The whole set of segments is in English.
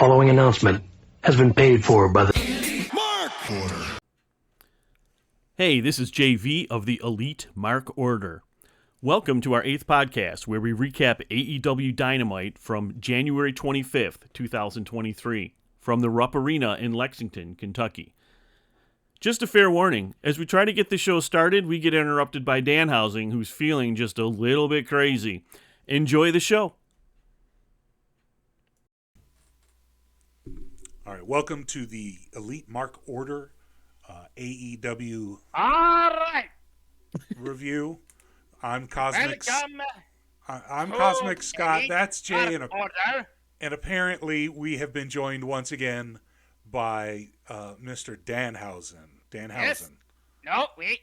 following announcement has been paid for by the Mark Order. Hey, this is JayV of the Elite Mark Order. Welcome to our 8th podcast, where we recap AEW Dynamite from January 25th, 2023, from the Rupp Arena in Lexington, Kentucky. Just a fair warning, as we try to get the show started, we get interrupted by Danhausen, who's feeling just a little bit crazy. Enjoy the show. All right, welcome to the Elite Mark Order AEW All right. review. I'm Cosmic. Welcome. I'm to Cosmic Scott. Elite That's Jay, Mark Order. and apparently we have been joined once again by Mr. Danhausen. Yes. No, wait.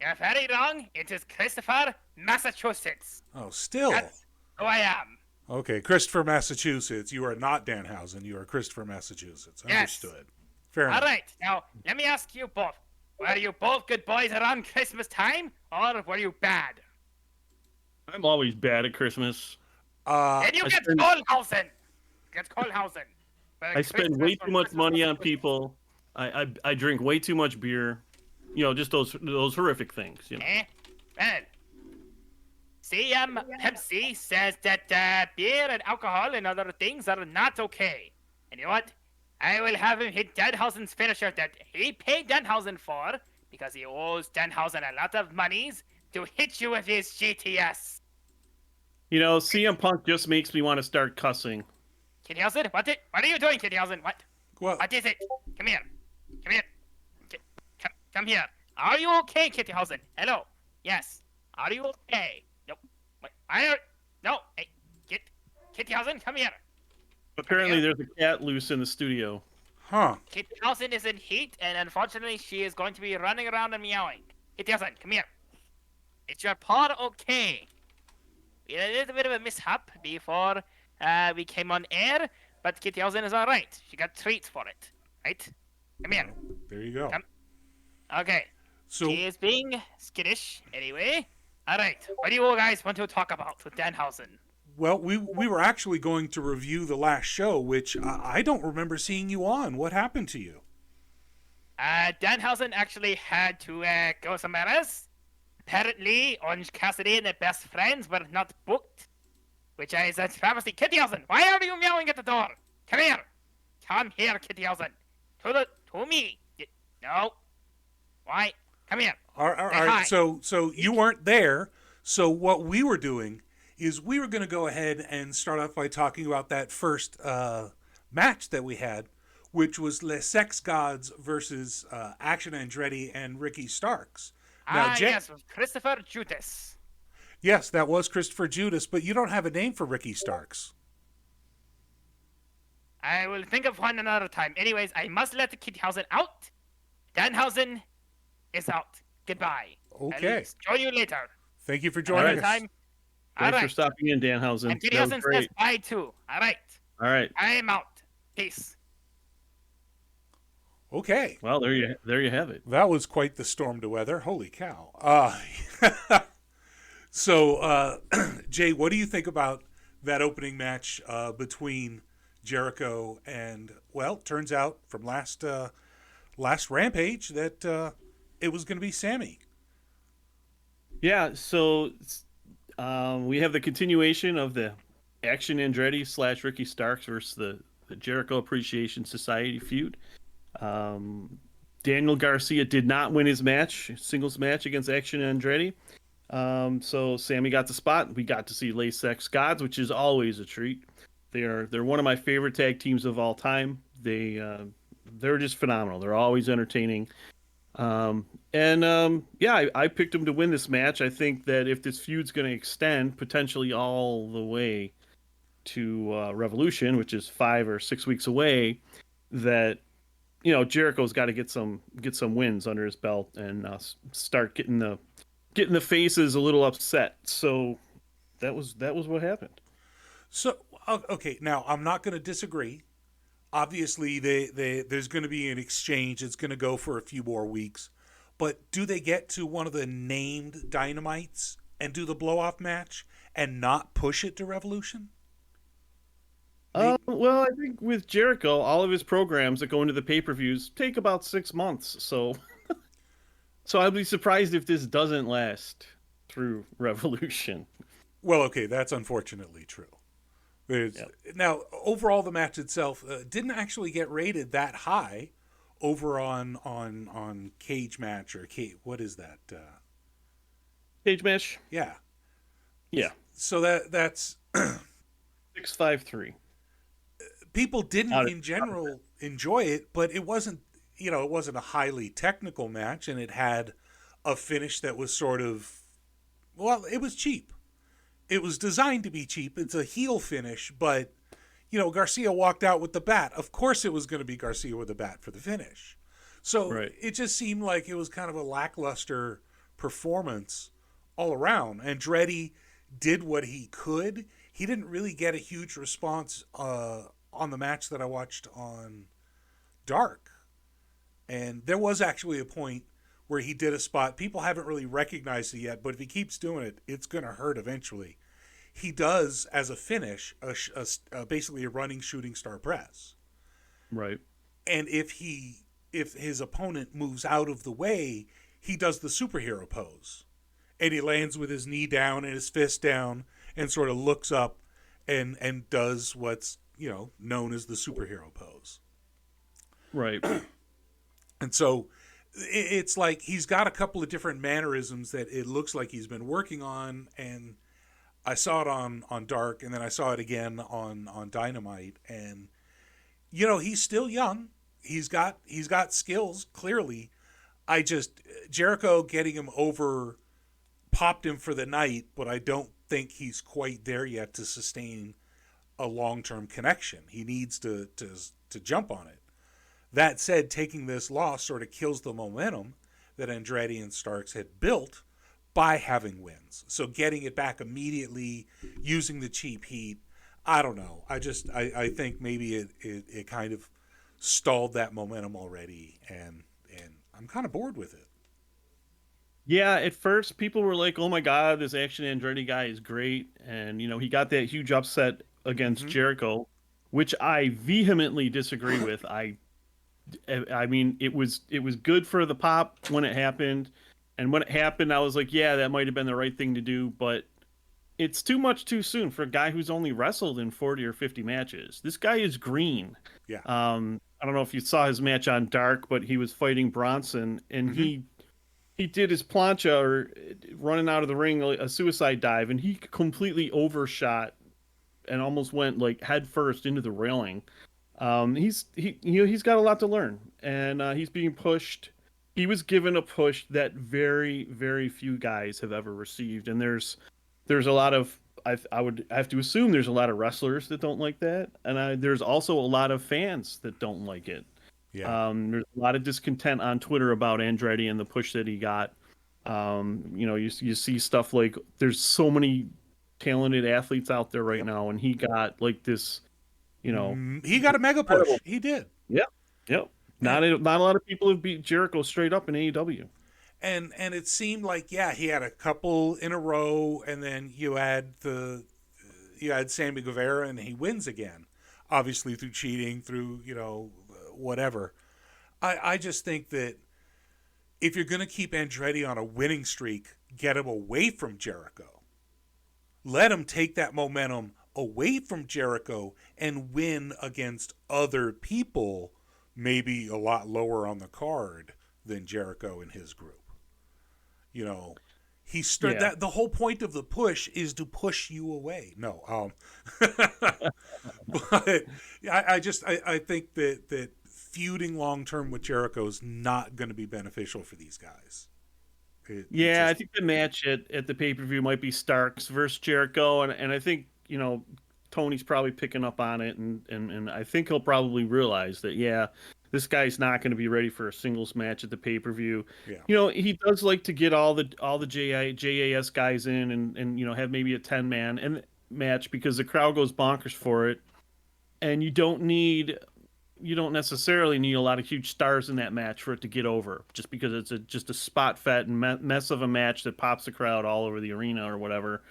You're very wrong. It is Christopher, Massachusetts. Oh, still. That's who I am. Okay, Christopher, Massachusetts. You are not Danhausen. You are Christopher, Massachusetts. Yes. Understood. Fair All enough. right. Now, let me ask you both. Were you both good boys around Christmas time, or were you bad? I'm always bad at Christmas. Then you get Kohlhausen. I spend way too much money on people. I drink way too much beer. You know, just those horrific things. You know. Well, Pepsi says that beer and alcohol and other things are not okay. And you know what? I will have him hit Danhausen's finisher that he paid Danhausen for, because he owes Danhausen a lot of monies, to hit you with his GTS. You know, CM Punk just makes me want to start cussing. Danhausen, what are you doing, Danhausen? What is it? Come here. Come here. Are you okay, Danhausen? Hello. Yes. Are you okay? Nope. No. Hey, Danhausen, come here. Apparently, there's a cat loose in the studio. Huh. Danhausen is in heat, and unfortunately, she is going to be running around and meowing. Danhausen, come here. Is your paw okay? We had a little bit of a mishap before we came on air, but Danhausen is all right. She got treats for it, right? Come here. There you go. Come. Okay. So, She is being skittish, anyway. All right. What do you guys want to talk about with Danhausen? well, we were actually going to review the last show, which I don't remember seeing you on. What happened to you? Danhausen actually had to go somewhere else. Apparently, Orange Cassidy and their best friends were not booked, which is a travesty. Danhausen, why are you meowing at the door? Come here, Danhausen. To me. No. Why? Come here. All right. So you weren't there. So what we were doing is we were going to go ahead and start off by talking about that first match that we had, which was Les Sex Gods versus Action Andretti and Ricky Starks. Now, Yes, with Christopher Judas. Yes, that was Christopher Judas, but you don't have a name for Ricky Starks. I will think of one another time. Anyways, I must let the Danhausen out. Danhausen is out. Goodbye. Okay. I'll join you later. Thank you for joining us. Time. All Thanks for right. stopping in, Danhausen. And That was Danhausen great. says bye too. All right. All right. I am out. Peace. Okay. Well, there you have it. That was quite the storm to weather. Holy cow. So, Jay, what do you think about that opening match between Jericho and, well, turns out from last Rampage that it was going to be Sammy. Yeah, so we have the continuation of the Action Andretti / Ricky Starks versus the Jericho Appreciation Society feud. Daniel Garcia did not win his singles match against Action Andretti. So Sammy got the spot. We got to see Les Sex Gods, which is always a treat. They're one of my favorite tag teams of all time. They're just phenomenal. They're always entertaining. I picked them to win this match. I think that if this feud's going to extend potentially all the way to Revolution, which is 5 or 6 weeks away, that Jericho's got to get some wins under his belt and start getting the faces a little upset. So that was what happened. So okay, now I'm not going to disagree. Obviously, there's going to be an exchange. It's going to go for a few more weeks. But do they get to one of the named Dynamites and do the blow-off match and not push it to Revolution? Well, I think with Jericho, all of his programs that go into the pay-per-views take about 6 months. So, so I'd be surprised if this doesn't last through Revolution. Well, okay, that's unfortunately true. Yep. Now, overall, the match itself didn't actually get rated that high over on Cage Match or what is that? Cage match. Yeah. Yeah. So that's 653. people didn't in general enjoy it, but it wasn't it wasn't a highly technical match, and it had a finish that was sort of it was cheap. It was designed to be cheap. It's a heel finish, but Garcia walked out with the bat. Of course, it was going to be Garcia with the bat for the finish. So It just seemed like it was kind of a lackluster performance all around. Andretti did what he could. He didn't really get a huge response on the match that I watched on Dark. And there was actually a point where he did a spot. People haven't really recognized it yet, but if he keeps doing it, it's going to hurt eventually. He does, as a finish, basically a running shooting star press. Right. And if his opponent moves out of the way, he does the superhero pose. And he lands with his knee down and his fist down and sort of looks up and does what's, known as the superhero pose. Right. And so it's like he's got a couple of different mannerisms that it looks like he's been working on, and I saw it on Dark, and then I saw it again on Dynamite, and he's still young. He's got skills, clearly. Jericho getting him over popped him for the night, but I don't think he's quite there yet to sustain a long-term connection. He needs to jump on it. That said, taking this loss sort of kills the momentum that Andretti and Starks had built by having wins. So getting it back immediately, using the cheap heat, I don't know. I think maybe it kind of stalled that momentum already, and I'm kind of bored with it. Yeah, at first people were like, "Oh my God, this Action Andretti guy is great," and he got that huge upset against Jericho, which I vehemently disagree with. I mean, it was good for the pop when it happened, and when it happened, I was like, yeah, that might have been the right thing to do, but it's too much too soon for a guy who's only wrestled in 40 or 50 matches. This guy is green. Yeah. I don't know if you saw his match on Dark, but he was fighting Bronson, and he did his plancha, or running out of the ring, a suicide dive, and he completely overshot and almost went like head first into the railing. He's got a lot to learn, and he's being pushed. He was given a push that very, very few guys have ever received, and there's a lot of I would have to assume there's a lot of wrestlers that don't like that, and there's also a lot of fans that don't like it. Yeah. There's a lot of discontent on Twitter about Andretti and the push that he got. You see stuff like there's so many talented athletes out there right now, and he got like this. He got a mega push. He did. Yep. Not a lot of people have beat Jericho straight up in AEW. And it seemed like, he had a couple in a row, and then you had Sammy Guevara, and he wins again, obviously through cheating, through whatever. I just think that if you're going to keep Andretti on a winning streak, get him away from Jericho. Let him take that momentum away from Jericho and win against other people, maybe a lot lower on the card than Jericho and his group. That the whole point of the push is to push you away. No, but I think that feuding long term with Jericho is not going to be beneficial for these guys. I think the match at the pay-per-view might be Starks versus Jericho, and I think Tony's probably picking up on it, and I think he'll probably realize that this guy's not going to be ready for a singles match at the pay-per-view. Yeah. He does like to get all the JAS guys in and have maybe a 10-man and match because the crowd goes bonkers for it, and you don't necessarily need a lot of huge stars in that match for it to get over, just because it's just a spot fat and mess of a match that pops the crowd all over the arena or whatever.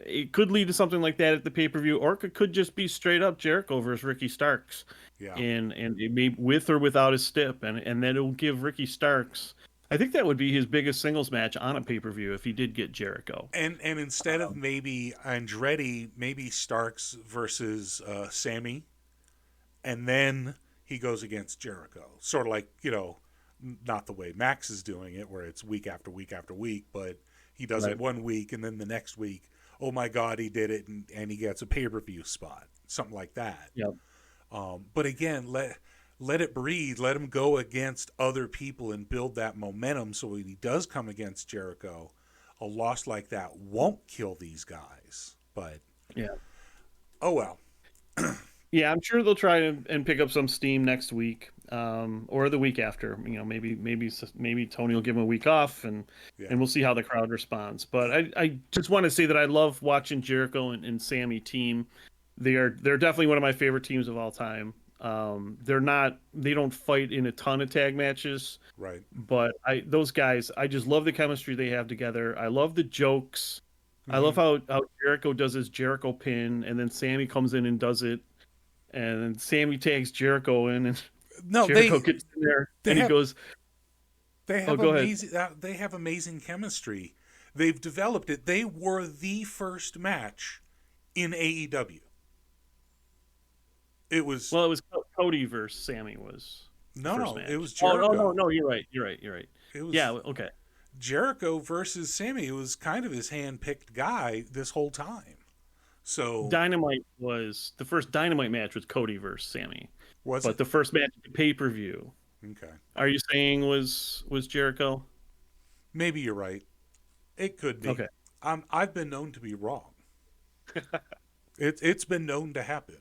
it could lead to something like that at the pay-per-view, or it could just be straight up Jericho versus Ricky Starks. Yeah. And it may with or without his stip, and then it'll give Ricky Starks. I think that would be his biggest singles match on a pay-per-view if he did get Jericho. And instead of maybe Andretti, maybe Starks versus Sammy, and then he goes against Jericho. Sort of like, not the way Max is doing it, where it's week after week after week, but he does it one week, and then the next week, oh my God, he did it, and he gets a pay-per-view spot. Something like that. Yep. But again, let it breathe. Let him go against other people and build that momentum so when he does come against Jericho, a loss like that won't kill these guys. But, oh well. Yeah, I'm sure they'll try and pick up some steam next week, or the week after. Maybe Tony will give him a week off, and we'll see how the crowd responds. But I just want to say that I love watching Jericho and Sammy team. They're definitely one of my favorite teams of all time. They don't fight in a ton of tag matches, right? But those guys, I just love the chemistry they have together. I love the jokes. I love how Jericho does his Jericho pin, and then Sammy comes in and does it, and then Sammy tags Jericho in, and Jericho gets in there, and he goes. They have they have amazing chemistry. They've developed it. They were the first match in AEW. It was Cody versus Sammy was no, match. It was Jericho. No, you're right. It was, okay. Jericho versus Sammy. It was kind of his hand-picked guy this whole time. So Dynamite was the first Dynamite match was Cody versus Sammy. But the first match at the pay-per-view. Okay. Are you saying was Jericho? Maybe you're right. It could be. Okay. I've been known to be wrong. It's been known to happen.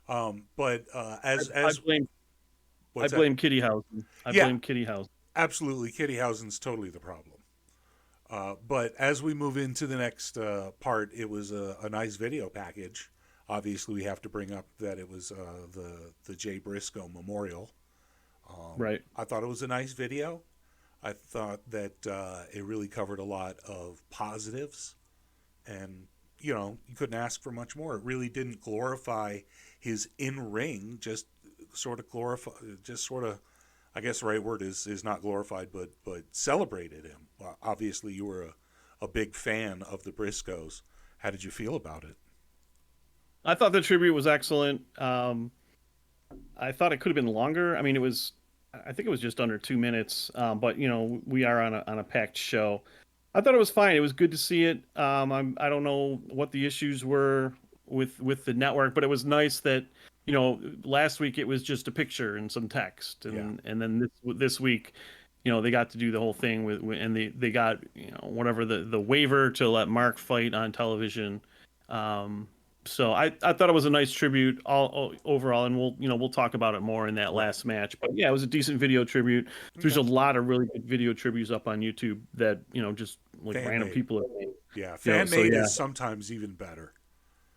But I blame Kittyhausen. I blame Kittyhausen. Absolutely, Kittyhausen's totally the problem. But as we move into the next part, it was a nice video package. Obviously, we have to bring up that it was the Jay Briscoe memorial. Right. I thought it was a nice video. I thought that it really covered a lot of positives, and you couldn't ask for much more. It really didn't glorify his in-ring, just sort of I guess the right word is not glorified, but celebrated him. Obviously, you were a big fan of the Briscoes. How did you feel about it? I thought the tribute was excellent. I thought it could have been longer. I mean, I think it was just under 2 minutes, but we are on a packed show. I thought it was fine. It was good to see it. I don't know what the issues were with the network, but it was nice that last week it was just a picture and some text, and then this week, they got to do the whole thing and they got whatever the waiver to let Mark fight on television. So I thought it was a nice tribute all overall, and we'll talk about it more in that last match. But yeah, it was a decent video tribute. There's a lot of really good video tributes up on YouTube that just like random people have made. Yeah, fan-made is sometimes even better.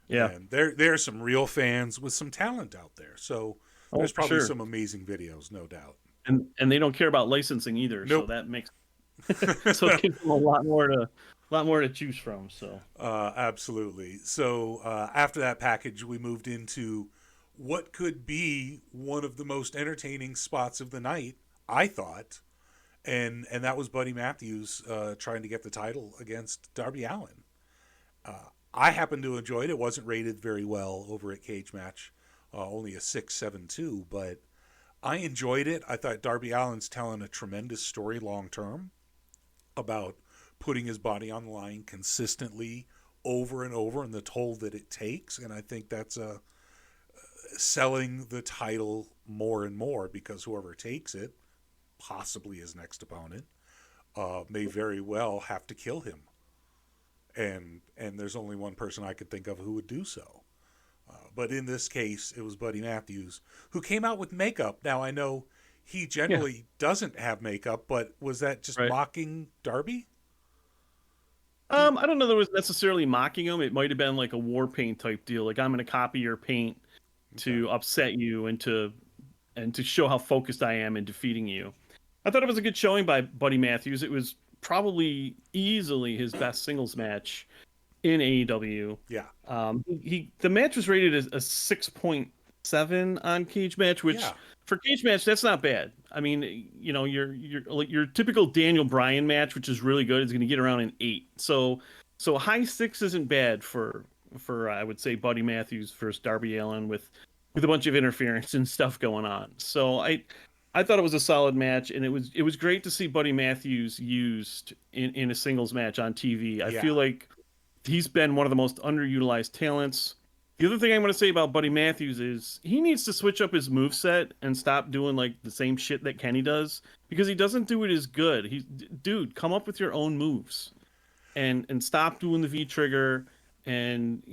Yeah, and there are some real fans with some talent out there. So there's probably some amazing videos, no doubt. And they don't care about licensing either, so that makes so it gives them a lot more to choose from. So absolutely. So after that package, we moved into what could be one of the most entertaining spots of the night, I thought, and that was Buddy Matthews trying to get the title against Darby Allin. I happened to enjoy it. It wasn't rated very well over at Cage Match, only a 6.72, but I enjoyed it. I thought Darby Allin's telling a tremendous story long term about putting his body on the line consistently over and over and the toll that it takes. And I think that's selling the title more and more, because whoever takes it, possibly his next opponent, may very well have to kill him. And there's only one person I could think of who would do so. But in this case, it was Buddy Matthews, who came out with makeup. Now, I know he generally doesn't have makeup, but was that just mocking Darby? I don't know that it was necessarily mocking him. It might have been like a war paint type deal. Like, I'm going to copy your paint to upset you and to show how focused I am in defeating you. I thought it was a good showing by Buddy Matthews. It was probably easily his best singles match in AEW. Yeah. The match was rated as a 6.7 on Cage Match, which Yeah. for Cage Match that's not bad. I mean, your typical Daniel Bryan match, which is really good, is going to get around an 8. So a high 6 isn't bad for I would say Buddy Matthews versus Darby Allin with a bunch of interference and stuff going on. So I thought it was a solid match, and it was great to see Buddy Matthews used in a singles match on TV. I feel like he's been one of the most underutilized talents. The other thing I'm going to say about Buddy Matthews is he needs to switch up his moveset and stop doing like the same shit that Kenny does, because he doesn't do it as good. Dude, come up with your own moves and stop doing the V trigger, and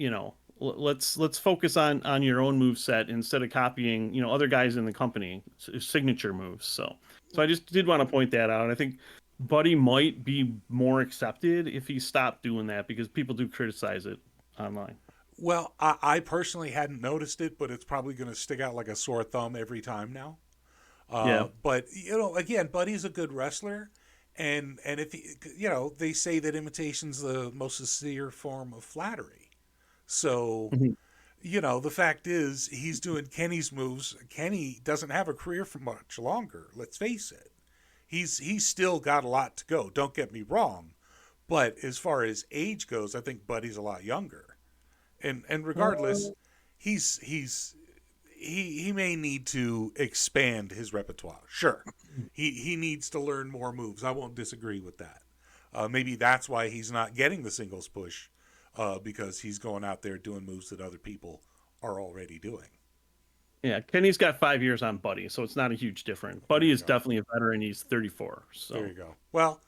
let's focus on your own move set instead of copying other guys in the company signature moves. So I just did want to point that out. I think Buddy might be more accepted if he stopped doing that, because people do criticize it online. Well, I personally hadn't noticed it, but it's probably going to stick out like a sore thumb every time now. Yeah. But again, Buddy's a good wrestler, and if they say that imitation's the most sincere form of flattery. So, the fact is, he's doing Kenny's moves. Kenny doesn't have a career for much longer. Let's face it. He's still got a lot to go. Don't get me wrong, but as far as age goes, I think Buddy's a lot younger. And regardless, he may need to expand his repertoire. Sure, he needs to learn more moves. I won't disagree with that. Maybe that's why he's not getting the singles push. Because he's going out there doing moves that other people are already doing. Yeah, Kenny's got 5 years on Buddy, so it's not a huge difference. Buddy is definitely a veteran. He's 34. So there you go. Well,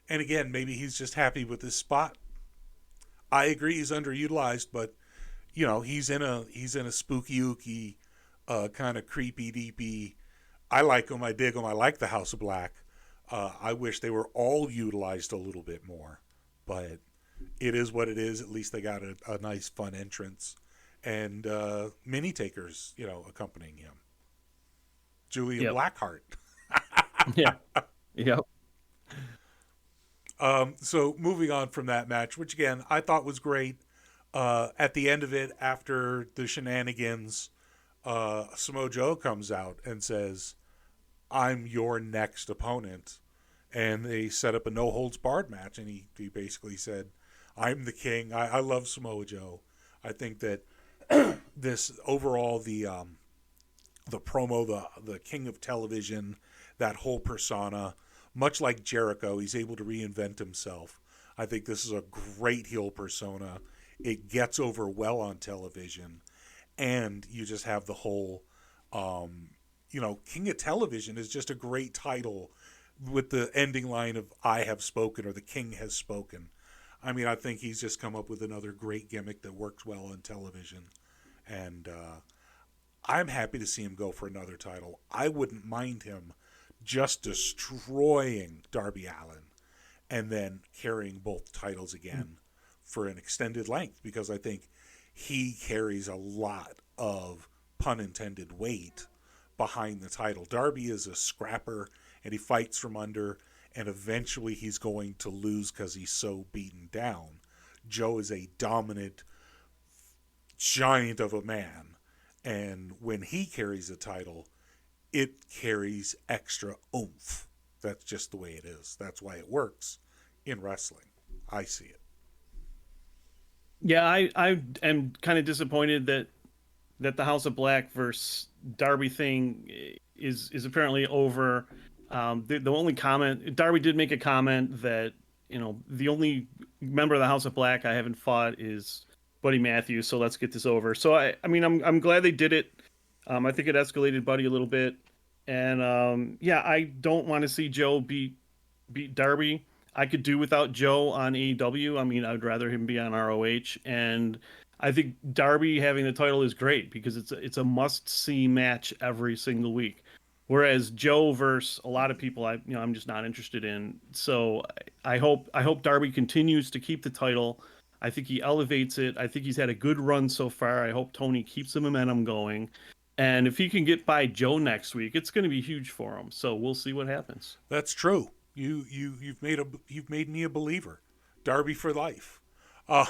and again, maybe he's just happy with his spot. I agree he's underutilized, but he's in a spooky ooky, kind of creepy deepy. I like him. I dig him. I like the House of Black. I wish they were all utilized a little bit more, but it is what it is. At least they got a nice, fun entrance, and mini takers, accompanying him. Julia Blackheart. Yeah. Yep. So moving on from that match, which again I thought was great. At the end of it, after the shenanigans, Samoa Joe comes out and says, "I'm your next opponent," and they set up a no holds barred match, and he basically said, "I'm the king." I love Samoa Joe. I think that this overall, the promo, the king of television, that whole persona, much like Jericho, he's able to reinvent himself. I think this is a great heel persona. It gets over well on television, and you just have the whole, King of Television is just a great title with the ending line of "I have spoken" or "the king has spoken." I mean, I think he's just come up with another great gimmick that works well on television. And I'm happy to see him go for another title. I wouldn't mind him just destroying Darby Allin and then carrying both titles again for an extended length, because I think he carries a lot of, pun intended, weight behind the title. Darby is a scrapper, and he fights from under, and eventually he's going to lose because he's so beaten down. Joe is a dominant giant of a man, and when he carries a title, it carries extra oomph. That's just the way it is. That's why it works in wrestling. I see it. Yeah, I am kind of disappointed that the House of Black versus Darby thing is apparently over. The only comment, Darby did make a comment that, the only member of the House of Black I haven't fought is Buddy Matthews, so let's get this over. So I'm glad they did it. I think it escalated Buddy a little bit, and I don't want to see Joe beat Darby. I could do without Joe on AEW. I mean, I'd rather him be on ROH, and I think Darby having the title is great because it's a must-see match every single week. Whereas Joe versus a lot of people, I'm just not interested in. So I hope Darby continues to keep the title. I think he elevates it. I think he's had a good run so far. I hope Tony keeps the momentum going. And if he can get by Joe next week, it's going to be huge for him. So we'll see what happens. That's true. You've made me a believer. Darby for life. Uh,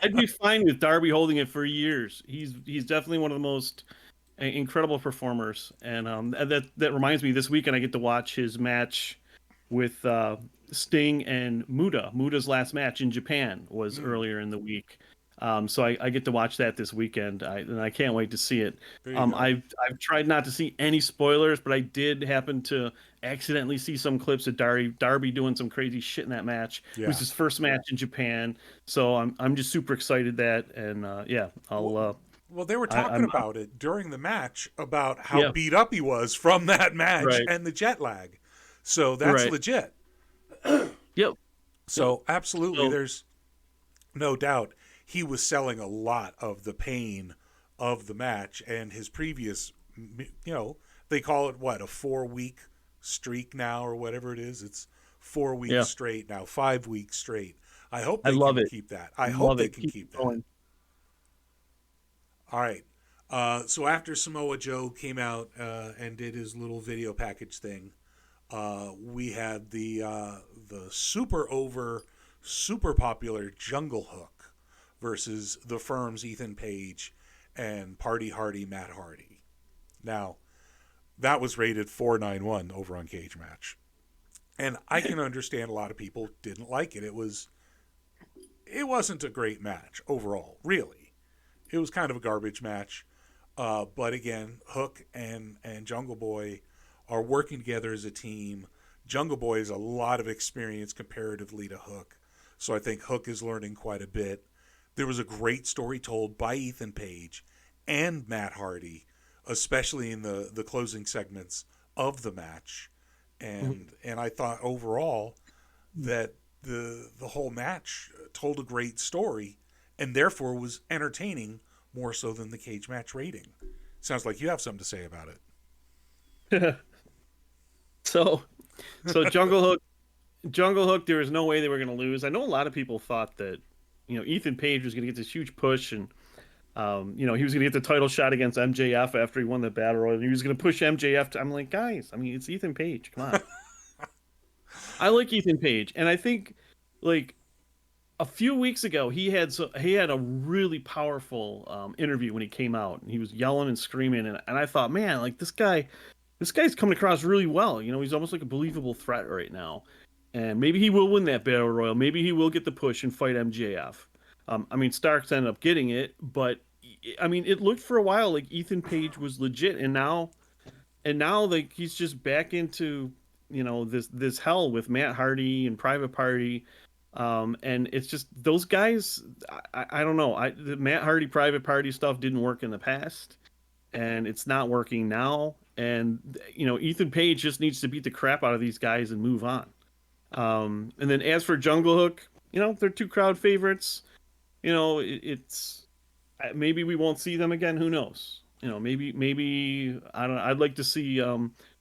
I'd be fine with Darby holding it for years. He's definitely one of the most incredible performers, and that reminds me. This weekend I get to watch his match with Sting and Muta. Muta's last match in Japan was earlier in the week, so I get to watch that this weekend, and I can't wait to see it. I've tried not to see any spoilers, but I did happen to accidentally see some clips of Darby doing some crazy shit in that match. Yeah. It was his first match in Japan, so I'm just super excited and yeah, I'll. Well, they were talking about it during the match about how beat up he was from that match and the jet lag. So that's legit. Yep. So absolutely, there's no doubt he was selling a lot of the pain of the match and his previous, they call it what, a 4-week streak now or whatever it is. It's 4 weeks straight now, 5 weeks straight. I hope they can keep that. I hope they can keep that. All right. So after Samoa Joe came out and did his little video package thing, we had the super popular Jungle Hook versus the Firm's Ethan Page and Party Hardy Matt Hardy. Now, that was rated 491 over on Cage Match. And I can understand a lot of people didn't like it. It wasn't a great match overall, really. It was kind of a garbage match. But again, Hook and Jungle Boy are working together as a team. Jungle Boy has a lot of experience comparatively to Hook. So I think Hook is learning quite a bit. There was a great story told by Ethan Page and Matt Hardy, especially in the closing segments of the match. And I thought overall that the whole match told a great story and therefore was entertaining more so than the Cage Match rating. Sounds like you have something to say about it. So Jungle Hook, there was no way they were going to lose. I know a lot of people thought that, Ethan Page was going to get this huge push and, he was going to get the title shot against MJF after he won the Battle Royal. And he was going to push MJF. I'm like, guys, it's Ethan Page. Come on. I like Ethan Page. And I think, a few weeks ago, he had a really powerful interview when he came out, and he was yelling and screaming, and I thought, man, this guy's coming across really well. He's almost like a believable threat right now, and maybe he will win that Battle Royal. Maybe he will get the push and fight MJF. Starks ended up getting it, but it looked for a while like Ethan Page was legit, and now he's just back into this hell with Matt Hardy and Private Party. And it's just those guys. I don't know. The Matt Hardy Private Party stuff didn't work in the past, and it's not working now. And Ethan Page just needs to beat the crap out of these guys and move on. And then as for Jungle Hook, they're two crowd favorites. It's maybe we won't see them again. Who knows? Maybe I don't know. I'd like to see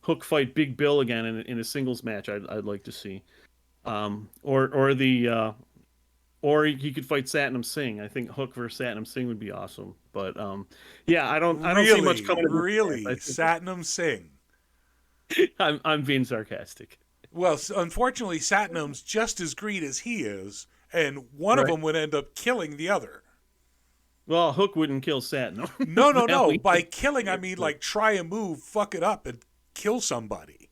Hook fight Big Bill again in a singles match. I'd like to see. Or he could fight Satnam Singh. I think Hook versus Satnam Singh would be awesome. But I don't see much coming. Really, Satnam Singh. I'm being sarcastic. Well, unfortunately, Satnam's just as great as he is, and one of them would end up killing the other. Well, Hook wouldn't kill Satnam. No. By killing, I mean try a move, fuck it up, and kill somebody.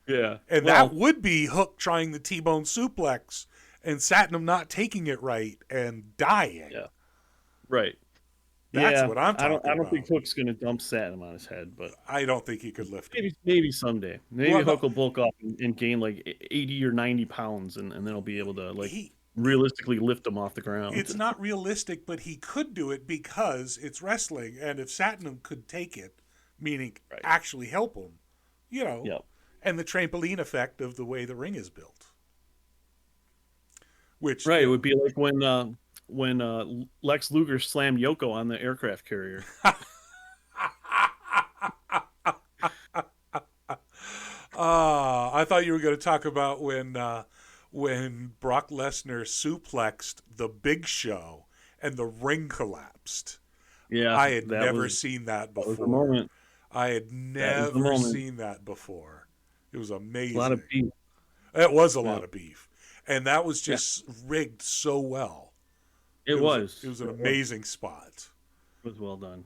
Yeah. And that would be Hook trying the T-bone suplex and Satnam not taking it right and dying. Yeah. Right. That's what I'm talking about. I don't think Hook's going to dump Satnam on his head, but I don't think he could lift him. Maybe someday. Maybe Hook will bulk up and gain 80 or 90 pounds and then he'll be able to realistically lift him off the ground. It's not realistic, but he could do it because it's wrestling, and if Satnam could take it, meaning actually help him, Yep. And the trampoline effect of the way the ring is built. Which it would be like when Lex Luger slammed Yoko on the aircraft carrier. I thought you were going to talk about when Brock Lesnar suplexed the Big Show and the ring collapsed. Yeah, I had never seen that before. That was the moment. I had never seen that before. It was amazing. A lot of beef. It was a lot of beef. And that was just rigged so well. It was. It was an amazing spot. It was well done.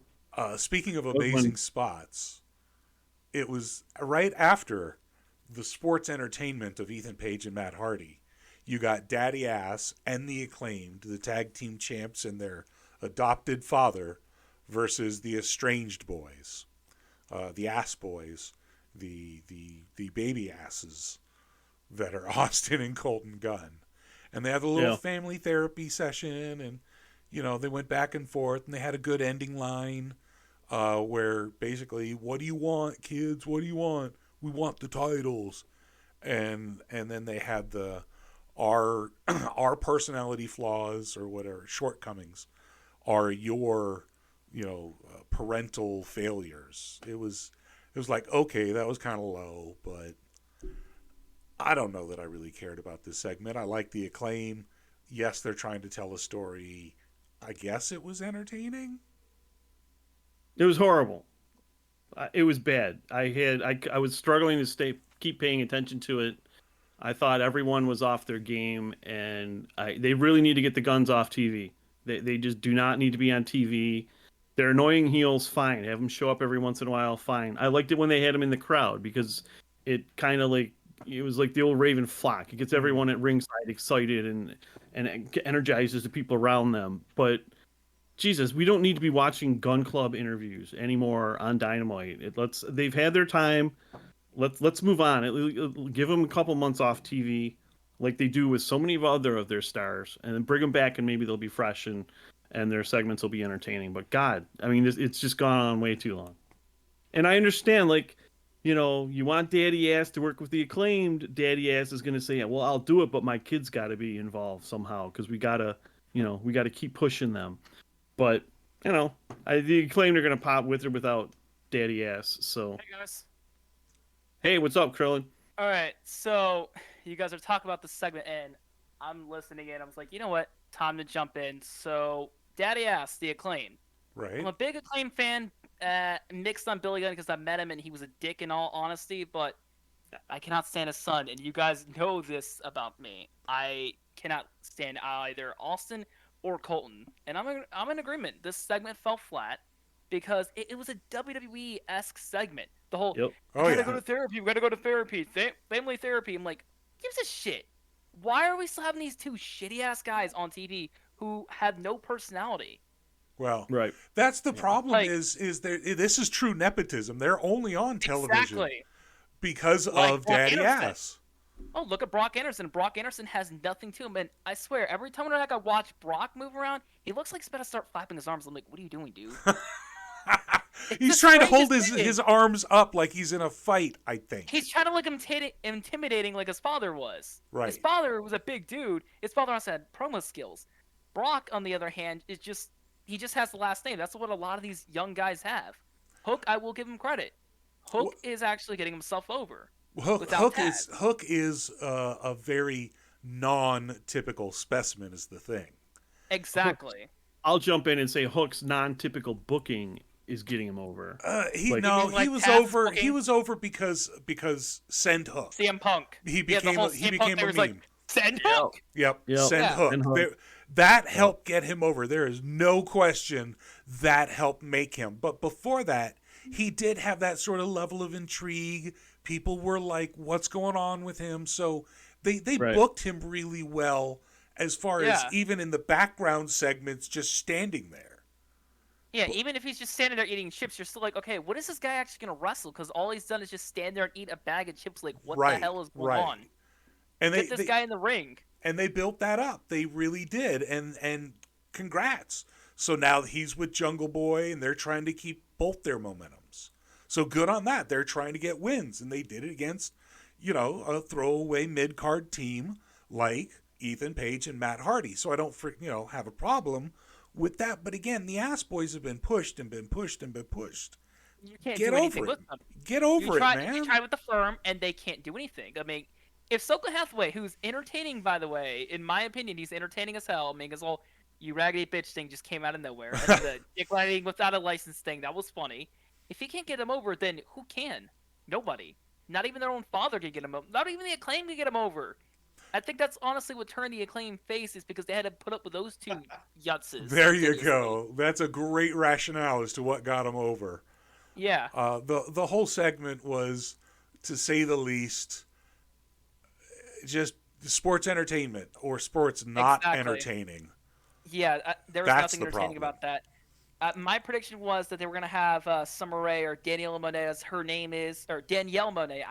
Speaking of amazing spots, it was right after the sports entertainment of Ethan Page and Matt Hardy. You got Daddy Ass and the Acclaimed, the tag team champs and their adopted father, versus the Estranged Boys, the Ass Boys, the baby asses that are Austin and Colton Gunn. And they had a little family therapy session, and they went back and forth, and they had a good ending line where basically, what do you want, kids? What do you want? We want the titles. And then they had our personality flaws or whatever, shortcomings are your parental failures. It was like, okay, that was kind of low, but I don't know that I really cared about this segment. I like the Acclaim. Yes, they're trying to tell a story. I guess it was entertaining. It was horrible. It was bad. I was struggling to keep paying attention to it. I thought everyone was off their game, and they really need to get the Guns off TV. They just do not need to be on TV. They're annoying heels, fine. Have them show up every once in a while, fine. I liked it when they had them in the crowd because it kind of it was like the old Raven flock. It gets everyone at ringside excited and it energizes the people around them. But Jesus, we don't need to be watching Gun Club interviews anymore on Dynamite. They've had their time. Let's move on. Give them a couple months off TV, like they do with so many of their stars, and then bring them back, and maybe they'll be fresh and their segments will be entertaining. But God, I mean, it's just gone on way too long. And I understand, you want Daddy Ass to work with the Acclaimed. Daddy Ass is going to say, well, I'll do it, but my kids got to be involved somehow because we got to keep pushing them. But, the Acclaimed are going to pop with or without Daddy Ass. So, Hey, guys. Hey, what's up, Krillin? All right, so you guys are talking about the segment, and I'm listening in. I was like, you know what? Time to jump in. So, Daddy Ass, the Acclaim. Right. I'm a big Acclaim fan, mixed on Billy Gunn because I met him and he was a dick in all honesty, but I cannot stand his son, and you guys know this about me. I cannot stand either Austin or Colton, and I'm in agreement. This segment fell flat because it was a WWE-esque segment. The whole, Yep. we gotta go to therapy, we gotta go to therapy, family therapy. I'm like, gives a shit. Why are we still having these two shitty-ass guys on TV who have no personality? Well, right. That's the problem. This is true nepotism. They're only on television because of Daddy Ass. Oh, look at Brock Anderson. Brock Anderson has nothing to him, and I swear, every time I watch Brock move around, he looks like he's about to start flapping his arms. I'm like, what are you doing, dude? He's trying to hold his arms up like he's in a fight, I think. He's trying to look intimidating like his father was. Right. His father was a big dude. His father also had promo skills. Brock, on the other hand, he just has the last name. That's what a lot of these young guys have. Hook, I will give him credit. Hook is actually getting himself over. Hook is a very non-typical specimen is the thing. Exactly. I'll jump in and say Hook's non-typical booking is getting him over. He was over because send Hook. CM Punk. He became a meme. Like, send Hook. Yep. Send Hook. That helped get him over. There is no question that helped make him. But before that, he did have that sort of level of intrigue. People were like, what's going on with him? So they booked him really well as far as even in the background segments, just standing there. Yeah, even if he's just standing there eating chips, you're still like, okay, what is this guy actually going to wrestle? Because all he's done is just stand there and eat a bag of chips. Like, what the hell is going on? And get this guy in the ring. And they built that up. They really did. And congrats. So now he's with Jungle Boy, and they're trying to keep both their momentums. So good on that. They're trying to get wins, and they did it against, a throwaway mid-card team like Ethan Page and Matt Hardy. So I don't, have a problem with that. But again, the Ass Boys have been pushed and been pushed and been pushed. You can't get do over anything it. with them. Get over it, man. You try with the firm, and they can't do anything. I mean, if Soko Hathaway, who's entertaining, by the way, in my opinion, he's entertaining as hell. I mean, his whole "you raggedy bitch" thing just came out of nowhere. And the dick riding without a license thing, that was funny. If he can't get him over, then who can? Nobody. Not even their own father can get him over. Not even the Acclaim can get him over. I think that's honestly what turned the Acclaim face is because they had to put up with those two yutzes. There you continuously. go. That's a great rationale as to what got them over. Yeah. The whole segment was, to say the least, just sports entertainment or sports not Exactly. entertaining. Yeah, there was That's nothing the entertaining problem. about that. My prediction was that they were going to have Summer Rae or Danielle Monet, as her name is, or Danielle Monet.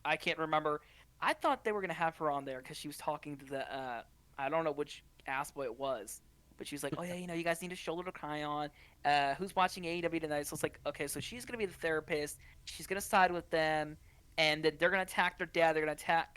I can't remember. I thought they were going to have her on there because she was talking to the, I don't know which ass boy it was, but she was like, oh yeah, you guys need a shoulder to cry on. Who's watching AEW tonight? So it's like, okay, so she's going to be the therapist. She's going to side with them, and then they're going to attack their dad. They're going to attack.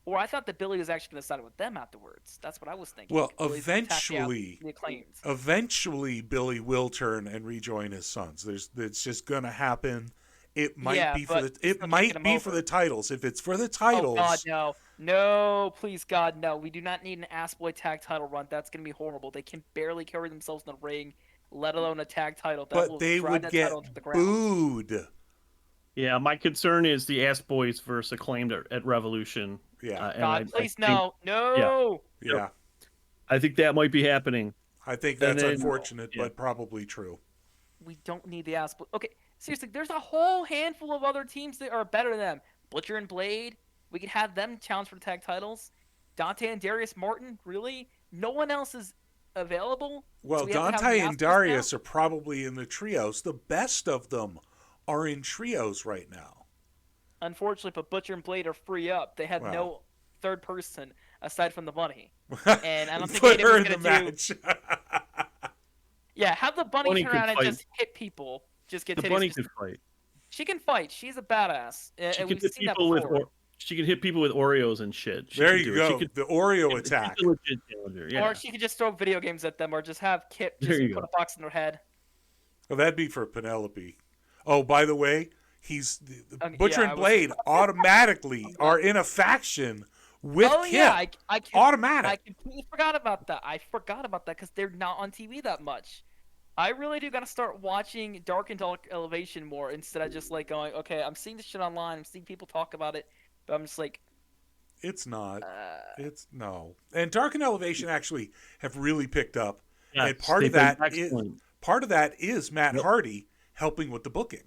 Or I thought that Billy was actually going to side with them afterwards. That's what I was thinking. Well, Billy's gonna attack the eventually Billy will turn and rejoin his sons. It's just gonna happen. It might be for the titles. If it's for the titles, oh God, no, please God, no. We do not need an ass boy tag title run. That's gonna be horrible. They can barely carry themselves in the ring, let alone a tag title. But they would get booed. Yeah, my concern is the Ass Boys versus Acclaimed at Revolution. Yeah. God, please no. Yeah. I think that might be happening. I think that's unfortunate, but probably true. We don't need the ass. Okay, seriously, there's a whole handful of other teams that are better than them. Butcher and Blade, we could have them challenge for the tag titles. Dante and Darius Martin, really? No one else is available? Well, Dante and Darius are probably in the trios. The best of them are in trios right now. Unfortunately, but Butcher and Blade are free up. They have no third person aside from the Bunny. And I don't think put her in gonna the match. Yeah, have the Bunny turn around and just hit people. Just get the Bunny can fight. She can fight. She's a badass. She can hit people with she can hit people with Oreos and shit. There you go. The Oreo attack. Or she could just throw video games at them, or just have Kip just put a box in their head. Well, that'd be for Penelope. Oh, by the way, Butcher and Blade automatically are in a faction with Kip. Yeah, automatic. I completely forgot about that. Because they're not on TV that much. I really do gotta start watching Dark and Dark Elevation more instead of just like going, okay, I'm seeing this shit online, I'm seeing people talk about it, but I'm just like, it's not. It's no. And Dark and Elevation actually have really picked up, and part of that is Matt Hardy helping with the booking.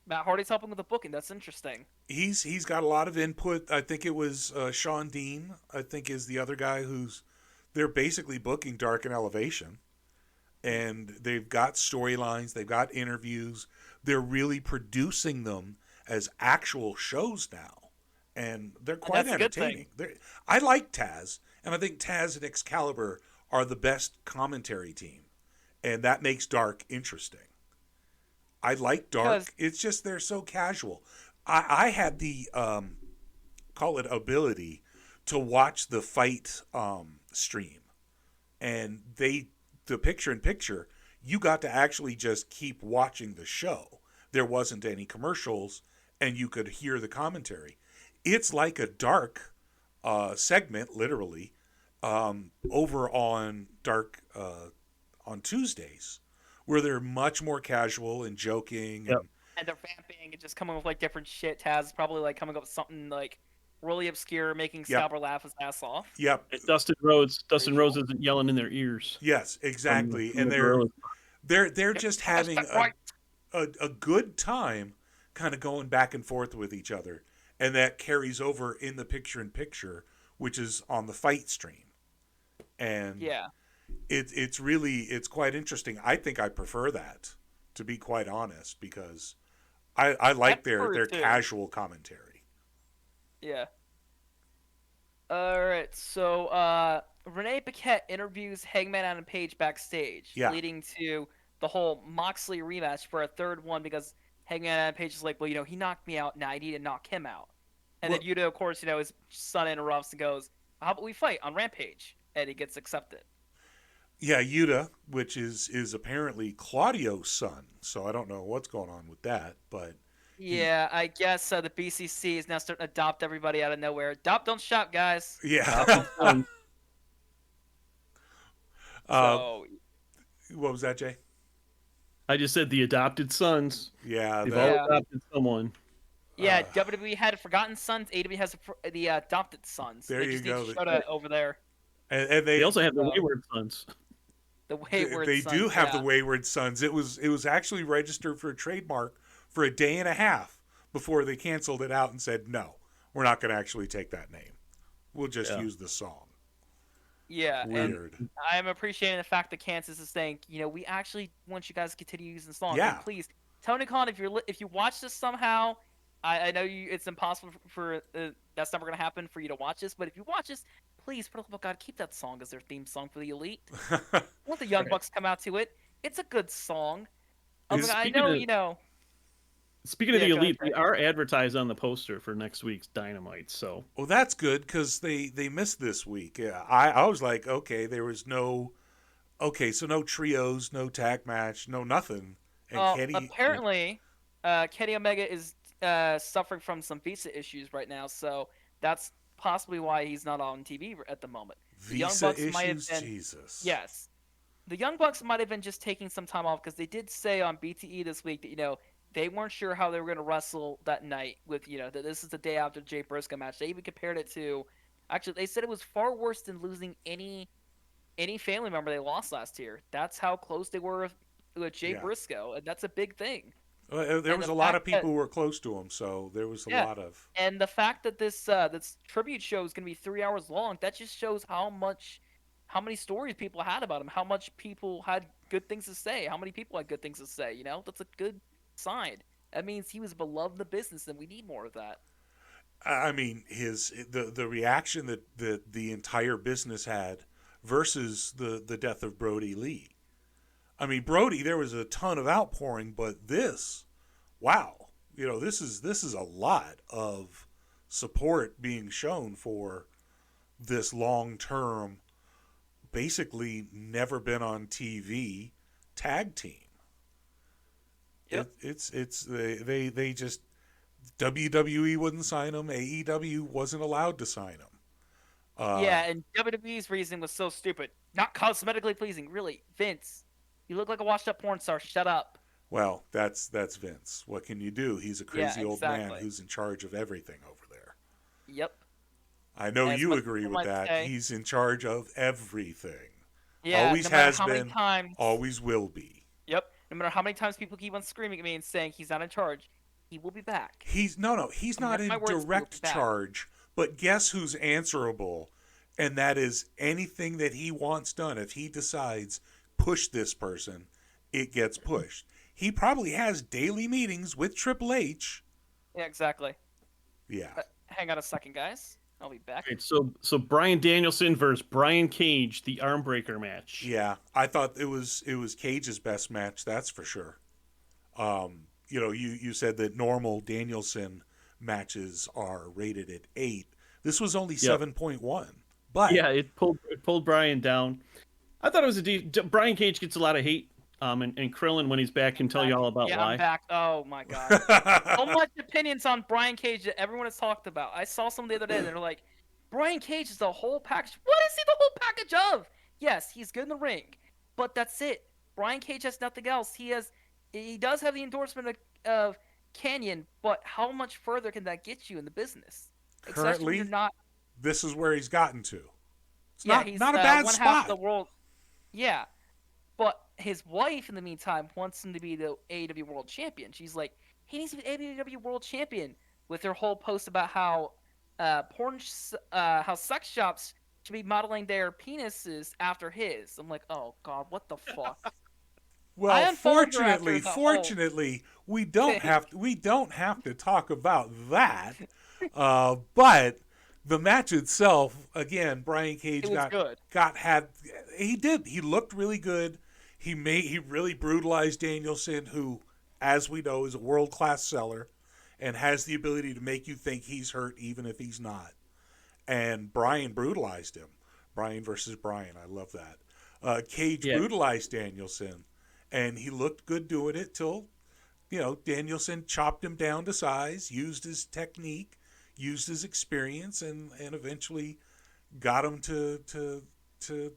Matt Hardy's helping with the booking. That's interesting. He's got a lot of input. I think it was Sean Dean, I think, is the other guy they're basically booking Dark and Elevation. And they've got storylines, they've got interviews. They're really producing them as actual shows now. And they're quite entertaining. I like Taz, and I think Taz and Excalibur are the best commentary team. And that makes Dark interesting. I like Dark. It's just they're so casual. I had the call it ability to watch the fight stream, and the picture in picture, you got to actually just keep watching the show. There wasn't any commercials, and you could hear the commentary. It's like a Dark segment, literally, over on Dark on Tuesdays, where they're much more casual and joking. And they're vamping and just coming up with like different shit. Taz is probably like coming up with something like really obscure, making Scalper laugh his ass off. Yep. And Dustin Rhodes isn't yelling in their ears. Yes, exactly. And they're just having a good time kind of going back and forth with each other. And that carries over in the picture-in-picture, which is on the fight stream. And it's quite interesting. I think I prefer that, to be quite honest, because I like their casual commentary. Yeah. All right. So Renee Paquette interviews Hangman Adam Page backstage, leading to the whole Moxley rematch for a third one because Hangman Adam Page is like, well, he knocked me out, now I need to knock him out. And then Yuta, of course, his son interrupts and goes, how about we fight on Rampage? And he gets accepted. Yeah, Yuta, which is apparently Claudio's son, so I don't know what's going on with that, but... Yeah, I guess the BCC is now starting to adopt everybody out of nowhere. Adopt, don't shop, guys. Yeah. What was that, Jay? I just said the adopted sons. Yeah. They've all adopted someone. Yeah, WWE had Forgotten Sons. AEW has the Adopted Sons. There they you just go. need to show that over there. And They also have the Wayward Sons. The Wayward they Sons. do have the Wayward Sons. It was actually registered for a trademark for a day and a half before they canceled it out and said, no, we're not going to actually take that name. We'll just use the song. Yeah, weird. And I'm appreciating the fact that Kansas is saying, we actually want you guys to continue using the song. Yeah. And please, Tony Khan, if you watch this somehow, I know it's impossible for that's never going to happen for you to watch this, but if you watch this, please, for the love of God, keep that song as their theme song for the Elite. Let the Young Bucks come out to it. It's a good song. I know, Speaking of the Elite, they are advertised on the poster for next week's Dynamite. So, well, that's good because they missed this week. Yeah, I was like, okay, there was no trios, no tag match, no nothing. And apparently, Kenny Omega is suffering from some visa issues right now, so that's possibly why he's not on TV at the moment. Visa issues, Jesus. Yes, the Young Bucks might have been just taking some time off because they did say on BTE this week that they weren't sure how they were going to wrestle that night with, that this is the day after the Jay Briscoe match. They even compared it to, actually, they said it was far worse than losing any family member they lost last year. That's how close they were with Jay Briscoe, and that's a big thing. There was a lot of people who were close to him, so there was a lot of... And the fact that this tribute show is going to be 3 hours long, that just shows how many stories people had about him, how much people had good things to say, how many people had good things to say, That's a good sign. That means he was beloved in the business, and we need more of that. I mean, the reaction that the entire business had versus the death of Brody Lee. I mean, Brody, there was a ton of outpouring, but this, wow, this is a lot of support being shown for this long-term, basically never been on TV tag team. Yep. They just, WWE wouldn't sign him. AEW wasn't allowed to sign him. And WWE's reason was so stupid. Not cosmetically pleasing, really. Vince, you look like a washed-up porn star. Shut up. Well, that's Vince. What can you do? He's a crazy old man who's in charge of everything over there. Yep. I know you agree with that. He's in charge of everything. Yeah. Always has been. Always will be. Yep. No matter how many times people keep on screaming at me and saying he's not in charge, he will be back. He's not in direct charge, but guess who's answerable? And that is anything that he wants done. If he decides push this person, it gets pushed. He probably has daily meetings with Triple H. Yeah, exactly. Yeah. Hang on a second, guys. I'll be back. Right, so Bryan Danielson versus Brian Cage, the Armbreaker match. Yeah, I thought it was Cage's best match, that's for sure. You said that normal Danielson matches are rated at 8. This was only 7.1. But yeah, it pulled Brian down. I thought it was Brian Cage gets a lot of hate. And Krillin, when he's back, can tell you all about why. Yeah, I'm back. Oh my god. So much opinions on Brian Cage that everyone has talked about. I saw some the other day and they're like, Brian Cage is the whole package. What is he the whole package of? Yes, he's good in the ring, but that's it. Brian Cage has nothing else. He does have the endorsement of Canyon, but how much further can that get you in the business? Currently, this is where he's gotten to. It's he's not a bad one spot. Half the world. Yeah, but his wife, in the meantime, wants him to be the AEW World Champion. She's like, he needs to be AEW World Champion, with her whole post about how how sex shops should be modeling their penises after his. I'm like, oh god, what the fuck? Well, fortunately, we don't have to talk about that. But the match itself, again, Brian Cage he looked really good. He really brutalized Danielson, who, as we know, is a world-class seller and has the ability to make you think he's hurt even if he's not. And Brian brutalized him. Brian versus Brian. I love that. Cage brutalized Danielson, and he looked good doing it till, Danielson chopped him down to size, used his technique, used his experience, and eventually got him to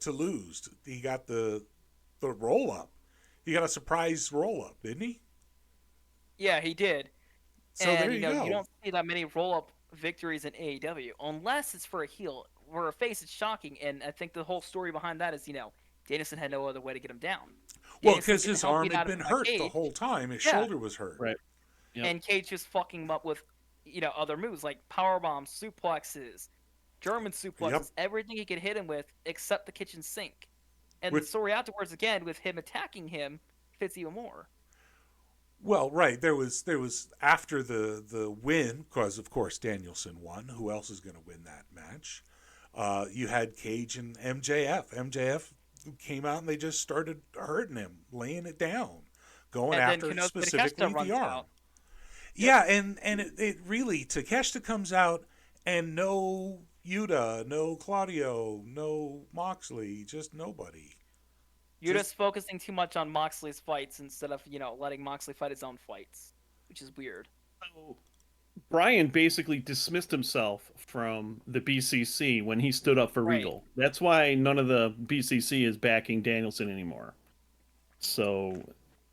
lose. He got the roll up. He got a surprise roll up, didn't he? Yeah, he did. So there And you go. you don't see that many roll-up victories in AEW unless it's for a heel. For a face, it's shocking, and I think the whole story behind that is Danielson had no other way to get him down. Well, Danielson because getting his help arm being had out of been hurt the Cage, whole time. His Yeah. shoulder was hurt. Right. Yep. and Cage just fucking him up with other moves like power bombs, suplexes, German suplexes, Yep. everything he could hit him with except the kitchen sink. And With- the story afterwards, again, with him attacking him, fits even more. Well, right. There was after the win, because of course Danielson won. Who else is going to win that match? You had Cage and MJF. MJF came out and they just started hurting him, laying it down, going And then after Takeshita specifically runs the arm. out. Yeah, and it really, Takeshita comes out and no Yuta, no Claudio, no Moxley, just nobody. You're Just- just focusing too much on Moxley's fights instead of letting Moxley fight his own fights, which is weird. Bryan basically dismissed himself from the BCC when he stood up for Right. Regal. That's why none of the BCC is backing Danielson anymore. So,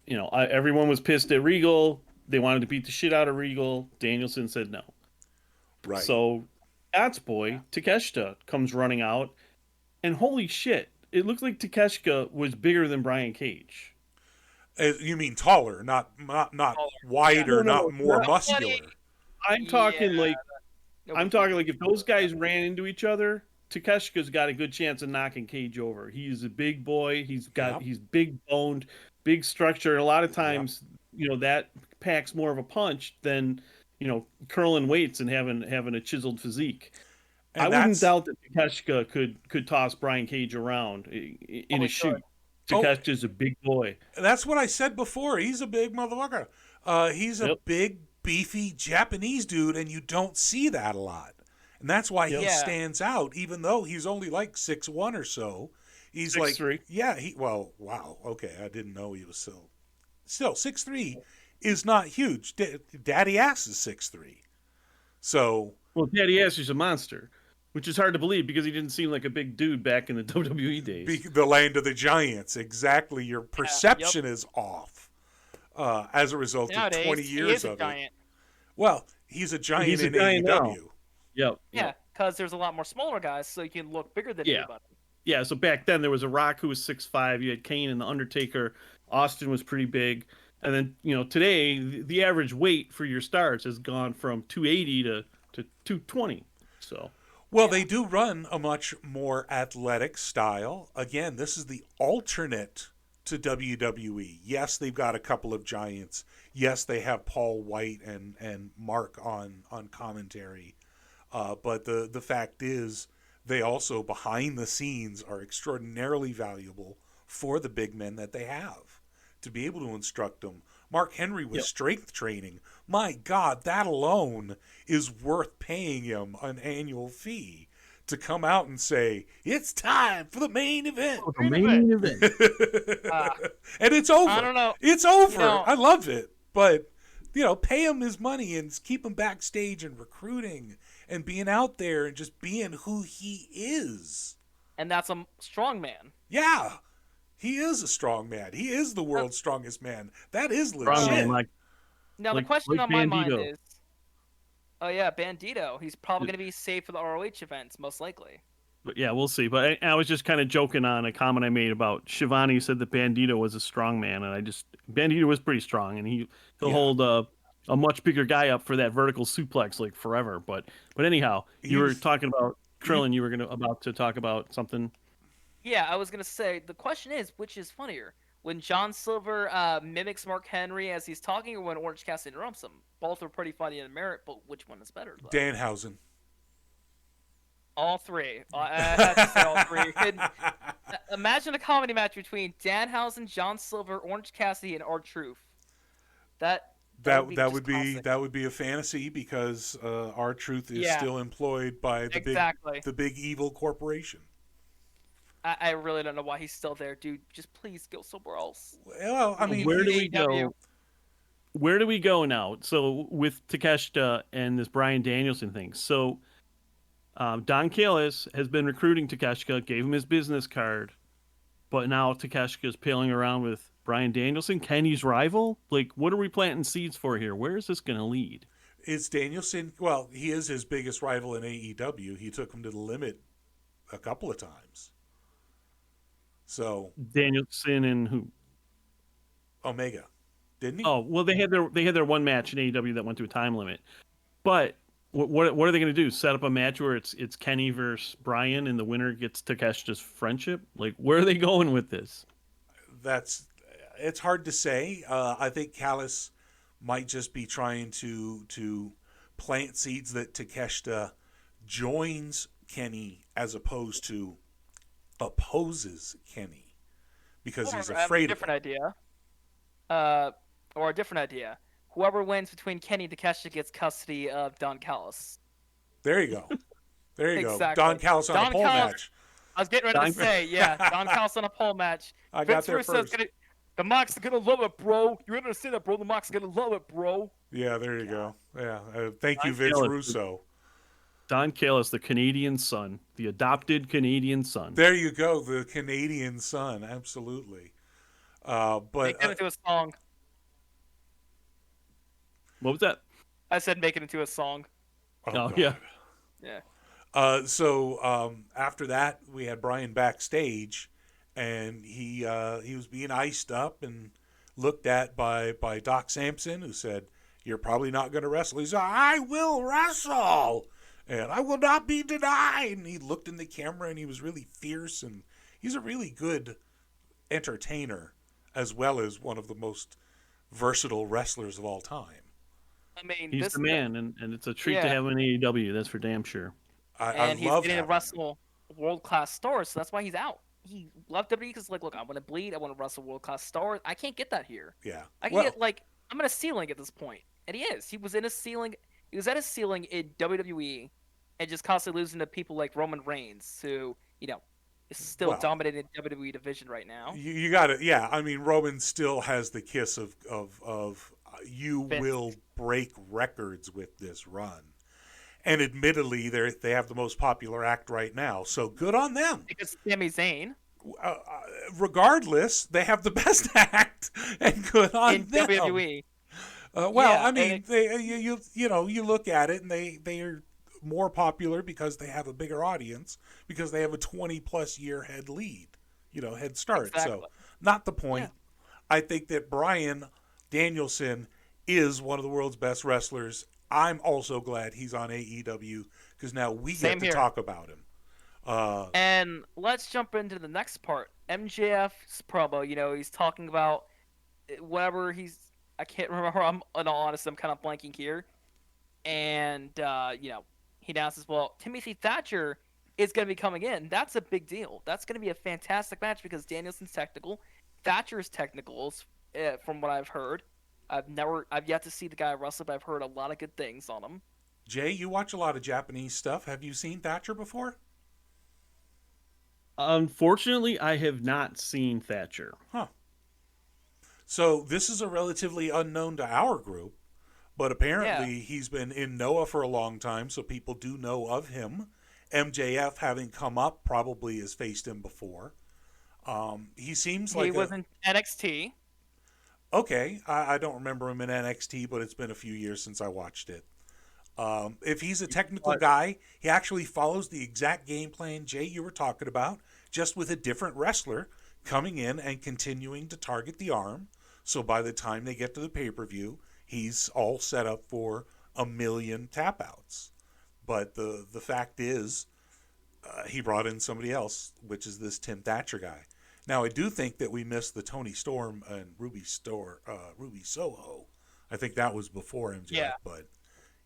everyone was pissed at Regal. They wanted to beat the shit out of Regal. Danielson said no. Right. So, God's boy, Takeshita, comes running out. And holy shit, it looks like Takeshita was bigger than Brian Cage. You mean taller, not wider, No, not more not- muscular. I'm talking Yeah, like Nobody I'm talking can- like if those guys ran into each other, Takeshita's got a good chance of knocking Cage over. He's a big boy. He's big boned, big structure. And a lot of times, that packs more of a punch than curling weights and having a chiseled physique. And I wouldn't that's- doubt that Takeshita could toss Brian Cage around in Oh, a he shoot. could. Takeshita's a big boy. That's what I said before. He's a big motherfucker. He's a Yep. big, beefy Japanese dude, and you don't see that a lot. And that's why he Yeah. stands out, even though he's only like 6'1" or so. He's 6'3". like, yeah, wow, okay, I didn't know he was so. Still, 6'3" is not huge. Daddy Ass is 6'3". So, Well, Daddy Ass is a monster, which is hard to believe because he didn't seem like a big dude back in the WWE days. the land of the giants, exactly. Your perception is off as a result Nowadays, of 20 he years is a of giant. it. Well, he's a giant He's a in giant AEW. now. Yep. Yeah, because there's a lot more smaller guys, so you can look bigger than Yeah. anybody. Yeah, so back then there was a Rock who was 6'5", you had Kane and The Undertaker, Austin was pretty big, and then, today, the average weight for your stars has gone from 280 to 220, so. Well, they do run a much more athletic style. Again, this is the alternate to WWE. Yes, they've got a couple of giants. Yes, they have Paul White and Mark on commentary. But the fact is, they also, behind the scenes, are extraordinarily valuable for the big men that they have to be able to instruct them. Mark Henry with strength training. My God, that alone is worth paying him an annual fee to come out and say, it's time for the main event. The main event. And it's over. I don't know. It's over. know- I love it. But, pay him his money and keep him backstage and recruiting and being out there and just being who he is. And that's a strong man. Yeah. He is a strong man. He is the world's strongest man. That is legit. Strongman, like, Now, Like- the question like on my mind Bandito. is, oh yeah, Bandito. He's probably going to be safe for the ROH events, most likely. but yeah, we'll see. But I was just kind of joking on a comment I made about Shivani said that Bandito was a strong man, and Bandito was pretty strong, and he'll Yeah. hold a much bigger guy up for that vertical suplex like forever. But anyhow, you were He's- talking about Krillin. You were about to talk about something. Yeah, I was going to say, the question is, which is funnier? When John Silver mimics Mark Henry as he's talking, or when Orange Cassidy interrupts him? Both are pretty funny in merit, but which one is better? Though? Danhausen. All three. I had to say all three. Imagine a comedy match between Danhausen, John Silver, Orange Cassidy, and R-Truth. That That just would be classic. that would be a fantasy because R-Truth is Yeah. still employed by the Exactly. big evil corporation. I really don't know why he's still there, dude. Just please go somewhere else. Well, I mean, Where do we AEW. go? Where do we go now? So with Takeshita and this Bryan Danielson thing. So Don Callis has been recruiting Takeshita, gave him his business card, but now Takeshita is pailing around with Bryan Danielson, Kenny's rival? Like, what are we planting seeds for here? Where is this going to lead? Is Danielson, well, he is his biggest rival in AEW. He took him to the limit a couple of times. So Danielson and who? Omega, didn't he? Oh, well, they had their one match in AEW that went to a time limit. But what are they going to do? Set up a match where it's Kenny versus Bryan, and the winner gets Takeshita's friendship? Like, where are they going with this? It's hard to say. I think Callis might just be trying to plant seeds that Takeshita joins Kenny as opposed to opposes Kenny because he's afraid of different idea. Or a different idea. Whoever wins between Kenny and Takeshita gets custody of Don Callis. There you go. There you Exactly. go. Don Callis on a pole match. I was getting ready to say, yeah, Don Callis on a pole match. I got there first. The Mox are gonna love it, bro. You understand that, bro? The Mox are gonna love it, bro. Yeah, there you go. Yeah, thank you, Don Vince Callis. Russo. Don Callis, the Canadian son, the adopted Canadian son. There you go, the Canadian son, absolutely. But Make it into a song. What was that? I said make it into a song. Oh, God. yeah. Yeah. So after that, we had Bryan backstage, and he was being iced up and looked at by Doc Sampson, who said, "You're probably not going to wrestle." He said, "I will wrestle, and I will not be denied." And he looked in the camera, and he was really fierce, and he's a really good entertainer, as well as one of the most versatile wrestlers of all time. I mean, He's the man, and it's a treat to Yeah. have him in AEW, that's for damn sure. I he's love getting to having him. wrestle world-class stars, so that's why he's out. He left WWE because, like, look, I want to bleed. I want to wrestle world-class stars. I can't get that here. Yeah. I can get, like, I'm at a ceiling at this point. And he is. He was in a ceiling. He was at a ceiling in WWE and just constantly losing to people like Roman Reigns, who, you know, is still dominating the WWE division right now. You got it. Yeah. I mean, Roman still has the kiss of you Vince. will break records with this run. And admittedly, they have the most popular act right now. So good on them. Because Sami Zayn Regardless, they have the best act, and good on in them. WWE. I mean, you look at it, and they are more popular because they have a bigger audience, because they have a 20-plus year head start. Exactly. So, not the point. Yeah. I think that Bryan Danielson is one of the world's best wrestlers. I'm also glad he's on AEW because now we get to talk about him. And let's jump into the next part. MJF's promo, he's talking about whatever I can't remember. In all honesty, I'm kind of blanking here. And, he announces, well, Timothy Thatcher is going to be coming in. That's a big deal. That's going to be a fantastic match because Danielson's technical. Thatcher's technicals, from what I've heard. I've yet to see the guy wrestle, but I've heard a lot of good things on him. Jay, you watch a lot of Japanese stuff. Have you seen Thatcher before? Unfortunately, I have not seen Thatcher. Huh. So this is a relatively unknown to our group, but apparently he's been in Noah for a long time, so people do know of him. MJF, having come up, probably has faced him before. He seems like he was in NXT. Okay, I don't remember him in NXT, but it's been a few years since I watched it. If he's a technical guy, he actually follows the exact game plan, Jay, you were talking about, just with a different wrestler coming in and continuing to target the arm. So by the time they get to the pay-per-view, he's all set up for 1 million tap-outs. But the fact is, he brought in somebody else, which is this Tim Thatcher guy. Now, I do think that we missed the Tony Storm and Ruby Soho. I think that was before MJF, Yeah. but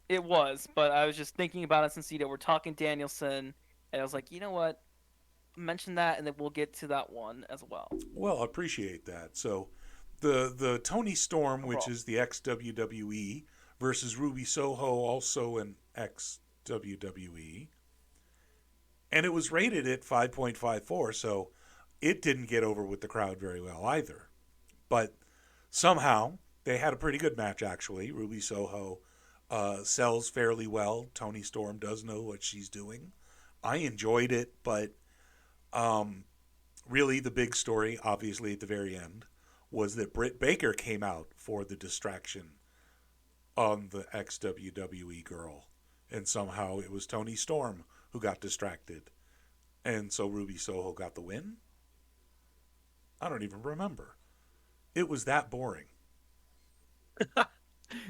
It was, but I was just thinking about it since, we're talking Danielson, and I was like, you know what? Mention that, and then we'll get to that one as well. well, I appreciate that. So the Tony Storm, which is the ex-WWE, versus Ruby Soho, also an ex-WWE. And it was rated at 5.54, so it didn't get over with the crowd very well either. But somehow, they had a pretty good match, actually. Ruby Soho sells fairly well. Tony Storm does know what she's doing. I enjoyed it, but really the big story, obviously, at the very end, was that Britt Baker came out for the distraction on the ex-WWE girl. And somehow it was Toni Storm who got distracted. And so Ruby Soho got the win? I don't even remember. It was that boring.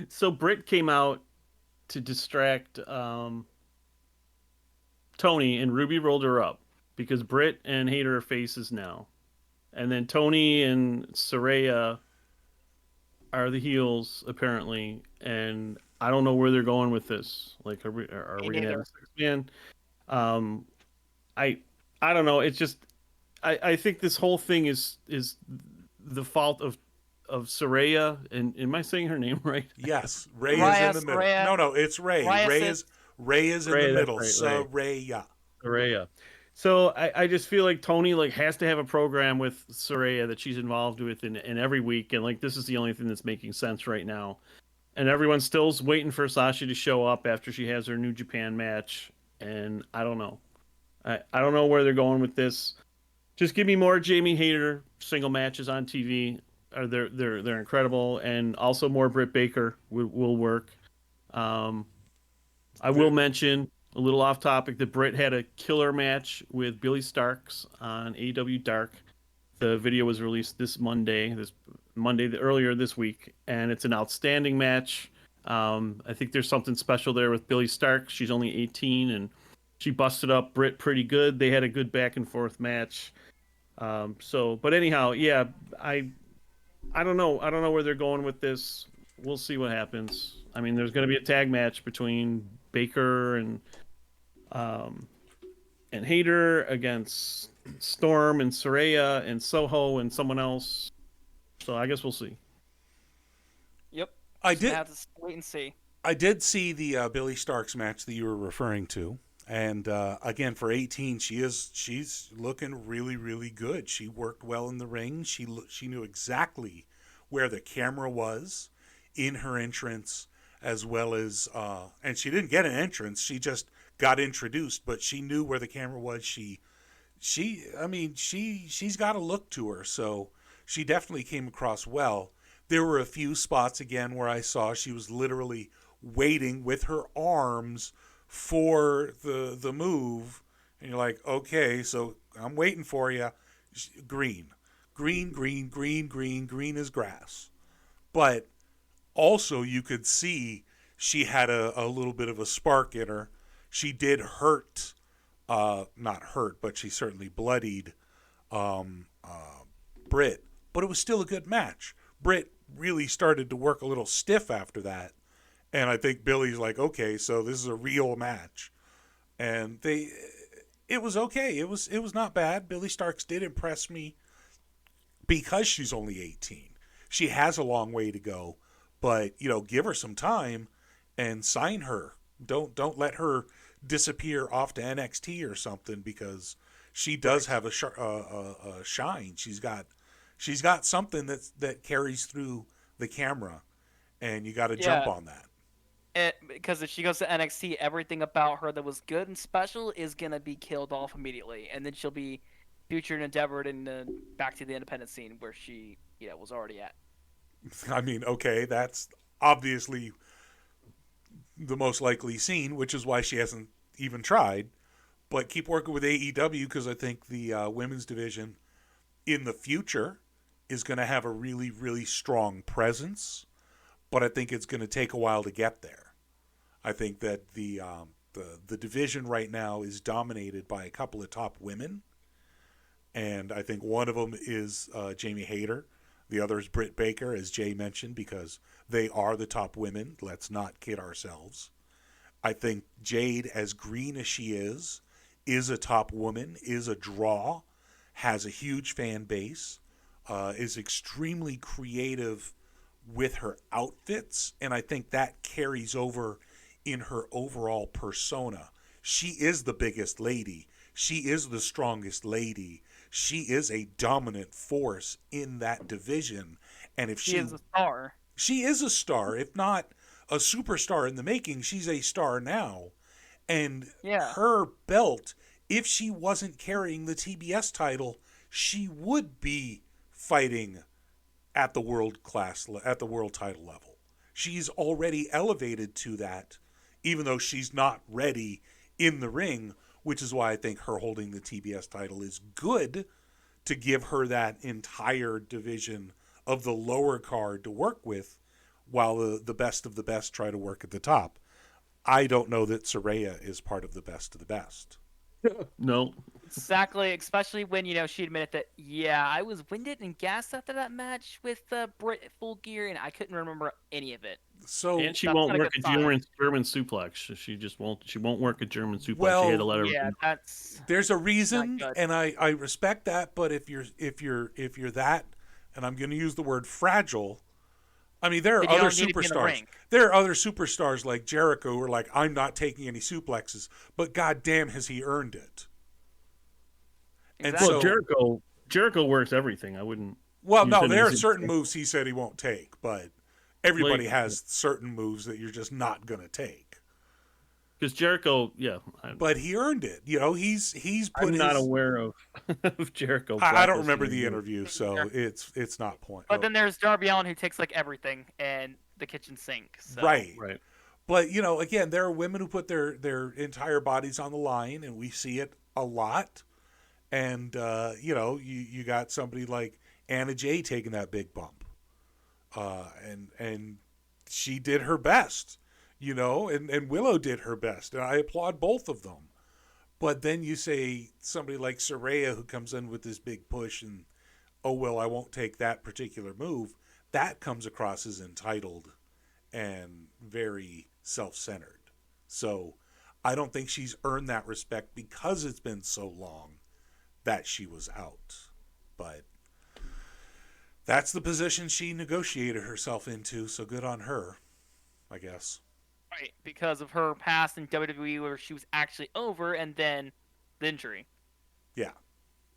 So Britt came out to distract Tony, and Ruby rolled her up because Britt and Hayter are faces now. And then Tony and Saraya are the heels, apparently. And I don't know where they're going with this. Like, are we going to have a six-man? I don't know. It's just I think this whole thing is the fault of Saraya. And am I saying her name right? Yes, Ray is in the middle. Saraya. No, it's Ray. Ray is in the middle. Right, Saraya. Saraya. So I just feel like Tony like has to have a program with Saraya that she's involved with in every week, and like this is the only thing that's making sense right now. And everyone's still waiting for Sasha to show up after she has her New Japan match, and I don't know. I don't know where they're going with this. Just give me more Jamie Hayter single matches on TV. They're incredible, and also more Britt Baker will work. I will mention a little off topic that Britt had a killer match with Billy Starks on AEW Dark. The video was released this Monday earlier this week, and it's an outstanding match. I think there's something special there with Billy Starks. She's only 18, and she busted up Britt pretty good. They had a good back and forth match. But anyhow, yeah, I don't know. I don't know where they're going with this. We'll see what happens. I mean, there's going to be a tag match between Baker and Hayter against Storm and Saraya and Soho and someone else. So I guess we'll see. Yep. I Just did have to wait and see. I did see the Billy Starks match that you were referring to, and again for 18, she's looking really, really good. She worked well in the ring. She knew exactly where the camera was in her entrance, as well as and she didn't get an entrance. She just got introduced, but she knew where the camera was. She's got a look to her, so she definitely came across well. There were a few spots again where I saw she was literally waiting with her arms for the move, and you're like, okay, so I'm waiting for you. Green is grass. But also you could see she had a little bit of a spark in her. She did hurt, not hurt, but she certainly bloodied Britt. But it was still a good match. Britt really started to work a little stiff after that. And I think Billy's like, okay, so this is a real match. And it was okay. It was not bad. Billy Starks did impress me because she's only 18. She has a long way to go, but give her some time and sign her. Don't let her disappear off to NXT or something, because she does have a shine. She's got something that carries through the camera, and you got to jump on that. Because if she goes to NXT, everything about her that was good and special is gonna be killed off immediately, and then she'll be featured and endeavored in back to the independent scene where she was already at. I mean, okay, that's obviously the most likely scene, which is why she hasn't even tried. But keep working with AEW, because I think the women's division in the future is going to have a really, really strong presence. But I think it's going to take a while to get there. I think that the division right now is dominated by a couple of top women, and I think one of them is Jamie Hayter. The other is Britt Baker, as Jay mentioned, because they are the top women. Let's not kid ourselves. I think Jade, as green as she is a top woman, is a draw, has a huge fan base, is extremely creative with her outfits, and I think that carries over in her overall persona. She is the biggest lady. She is the strongest lady. She is a dominant force in that division. And if she is a star. She is a star, if not a superstar in the making. She's a star now. And her belt, if she wasn't carrying the TBS title, she would be fighting at the world title level. She's already elevated to that, even though she's not ready in the ring, which is why I think her holding the TBS title is good to give her that entire division of the lower card to work with, while the best of the best try to work at the top. I don't know that Saraya is part of the best of the best. No. Exactly, especially when, she admitted that, I was winded and gassed after that match with Britt Full Gear, and I couldn't remember any of it. So And she That's won't not a work good a German suplex. She just won't. She won't work a German suplex. Well, she had to let her. Yeah, that's there's a reason, not good. and I respect that. But if you're that, and I'm going to use the word fragile, I mean, there are Then you other don't need to be in the superstars. ring. There are other superstars like Jericho who are like, I'm not taking any suplexes, but goddamn, has he earned it? And Exactly. Well, Jericho works everything. I wouldn't. Well, use no, him there are as certain a- moves he said he won't take, but everybody Like- has certain moves that you're just not going to take. Because Jericho, But he earned it. He's put I'm not his. aware of of Jericho. I don't remember blacklisting the him. interview, so it's not point. But then there's Darby Allin, who takes everything and the kitchen sink. So. Right. Right. But again, there are women who put their entire bodies on the line, and we see it a lot. And you got somebody like Anna Jay taking that big bump, and she did her best, and Willow did her best, and I applaud both of them. But then you say somebody like Saraya, who comes in with this big push, and oh well, I won't take that particular move. That comes across as entitled and very self-centered. So I don't think she's earned that respect because it's been so long that she was out. But that's the position she negotiated herself into, so good on her, I guess. Right, because of her past in WWE where she was actually over and then the injury. Yeah.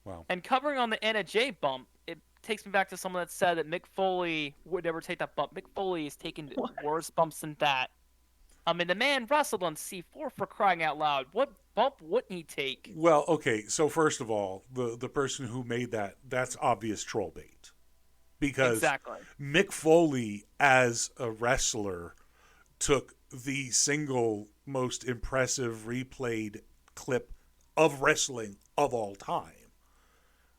Well. And covering on the Anna Jay bump, it takes me back to someone that said that Mick Foley would never take that bump. Mick Foley has taken worse bumps than that. I mean, the man wrestled on C4 for crying out loud. What bump wouldn't he take? Well, okay, so first of all, the person who made that's obvious troll bait. Because Exactly. Mick Foley, as a wrestler, took the single most impressive replayed clip of wrestling of all time.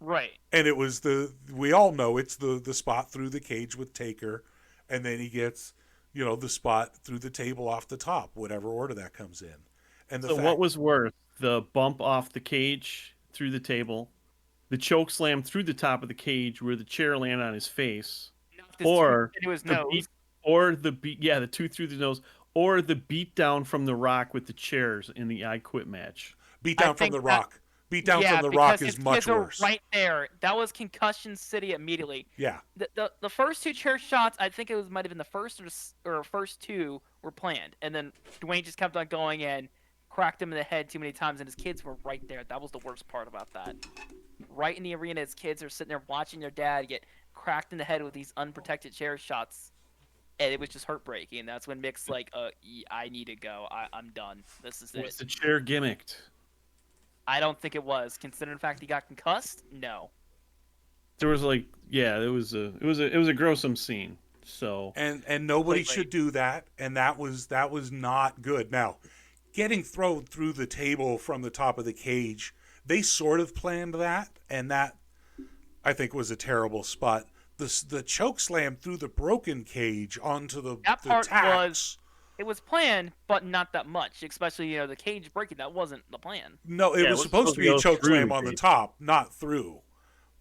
Right. And it was we all know it's the spot through the cage with Taker, and then he gets, the spot through the table off the top, whatever order that comes in. And What was worse, the bump off the cage through the table, the choke slam through the top of the cage where the chair landed on his face, or into his the nose. the two through the nose, or the beat down from the Rock with the chairs in the I Quit match. Beat down from the Rock. Beat down from the Rock is much worse. Right there. That was Concussion City immediately. Yeah. The first two chair shots, I think might have been the first or first two were planned, and then Dwayne just kept on going and cracked him in the head too many times, and his kids were right there. That was the worst part about that. Right in the arena, his kids are sitting there watching their dad get cracked in the head with these unprotected chair shots, and it was just heartbreaking. And that's when Mick's like, I need to go. I'm done. This is Was it. the chair gimmicked? I don't think it was. Considering the fact he got concussed, no. There was it was a gruesome scene. So And nobody Completely. should do that, and that was not good. Now, getting thrown through the table from the top of the cage, they sort of planned that, and that I think was a terrible spot. The choke slam through the broken cage onto the part tacks. It was planned, but not that much. Especially, the cage breaking. That wasn't the plan. No, it was supposed to be a go choke through slam the on the cage. top, not through.